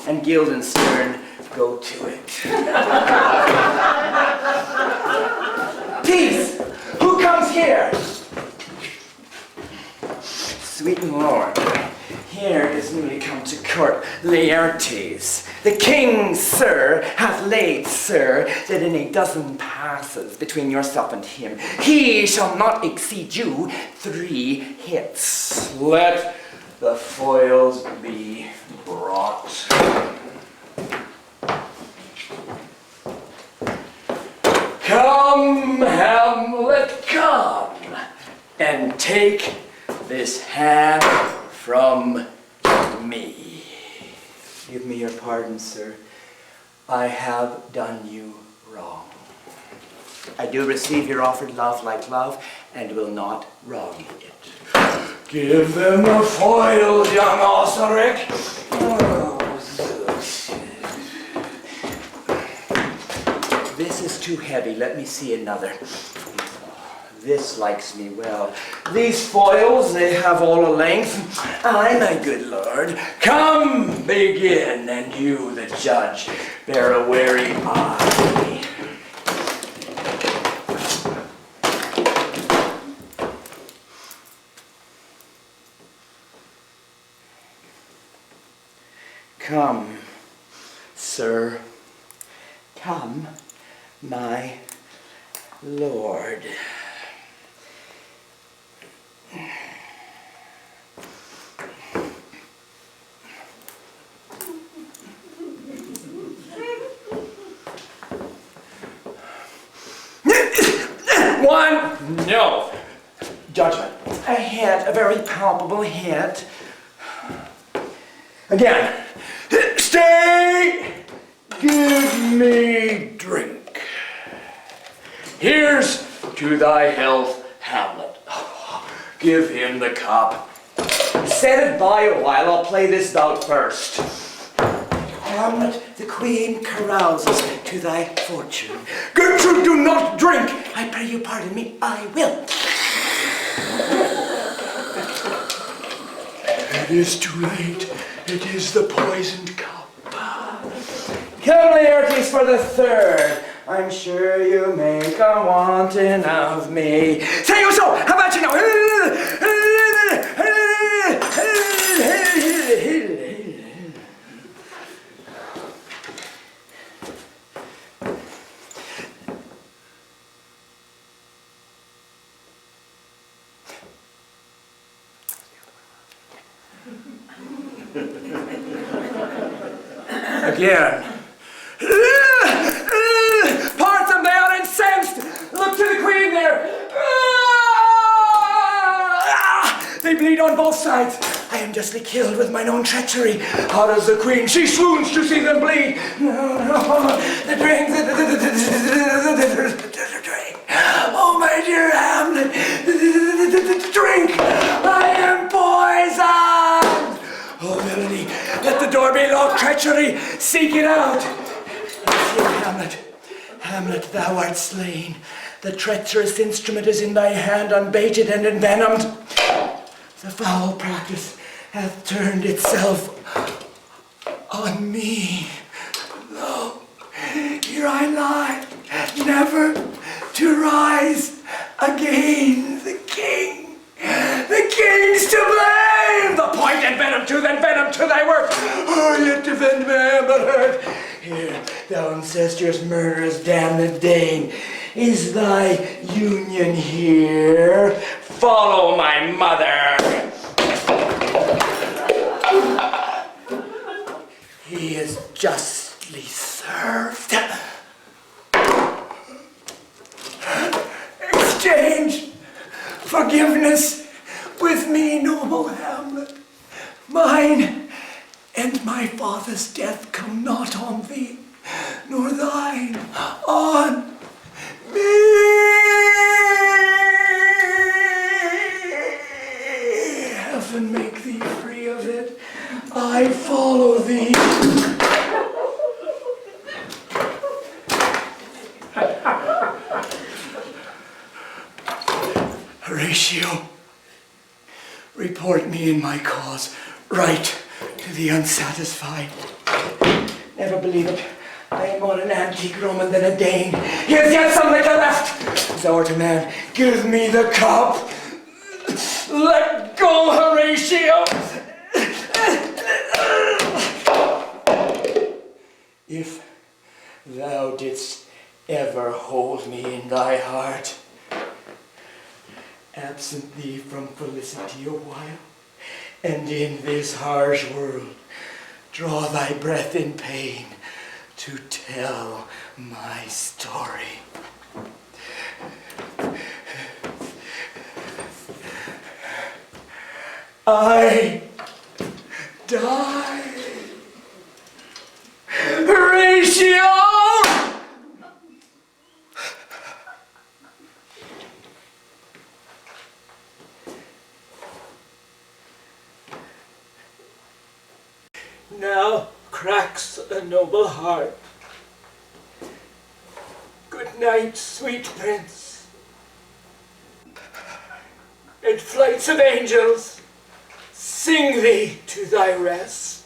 and Guildenstern go to it. Peace! Who comes here? Sweet lord, here is newly come to court Laertes. The king, sir, hath laid, sir, that in a dozen passes between yourself and him, he shall not exceed you 3 hits. Let the foils be brought. Come, Hamlet, come, and take this hand from me. Give me your pardon, sir. I have done you wrong. I do receive your offered love like love, and will not wrong it. Give them the foils, young Osric. This is too heavy. Let me see another. This likes me well. These foils, they have all a length. Aye, my good lord. Come, begin, and you, the judge, bear a wary eye. Come, sir. Come, my lord. One, no. Judgment. A hit, a very palpable hit. Again. Stay! Give me drink. Here's to thy health, Hamlet. Give him the cup. Set it by a while, I'll play this bout first. Hamlet, the queen carouses to thy fortune. Gertrude, do not drink! I pray you pardon me, I will. It is too late. It is the poisoned cup. Come, Laertes, for the third. I'm sure you make a wanton of me. Say you so! How about you now? again. Part them, they are incensed! Look to the queen there! They bleed on both sides. I am justly killed with mine own treachery. How does the queen? She swoons to see them bleed. No, the drink, the drink. Oh, my dear Hamlet, the drink. I am poisoned. Oh, villainy, let the door be locked. Treachery, seek it out. Here, Hamlet. Hamlet, thou art slain. The treacherous instrument is in thy hand, unbaited and envenomed. The foul practice hath turned itself on me. Lo, here I lie, never to rise again. The king's to blame. The point and venom to, then venom to thy work. Oh, yet defend me, I am but hurt. Here, thou incestuous murderous damned Dane, is thy union here? Follow my mother. He is justly served. Exchange forgiveness with me, noble Hamlet. Mine and my father's death come not on thee, nor thine on me. Heaven make thee free of it. I follow thee. Horatio, report me in my cause. Write to the unsatisfied. Never believe it. I am more an antique Roman than a Dane. Here's yet some liquor left. Thou art a man. Give me the cup. Let go, Horatio. If thou didst ever hold me in thy heart, absent thee from felicity a while, and in this harsh world draw thy breath in pain to tell my story. I die. Horatio! Now cracks a noble heart. Good night, sweet prince. And flights of angels sing thee to thy rest.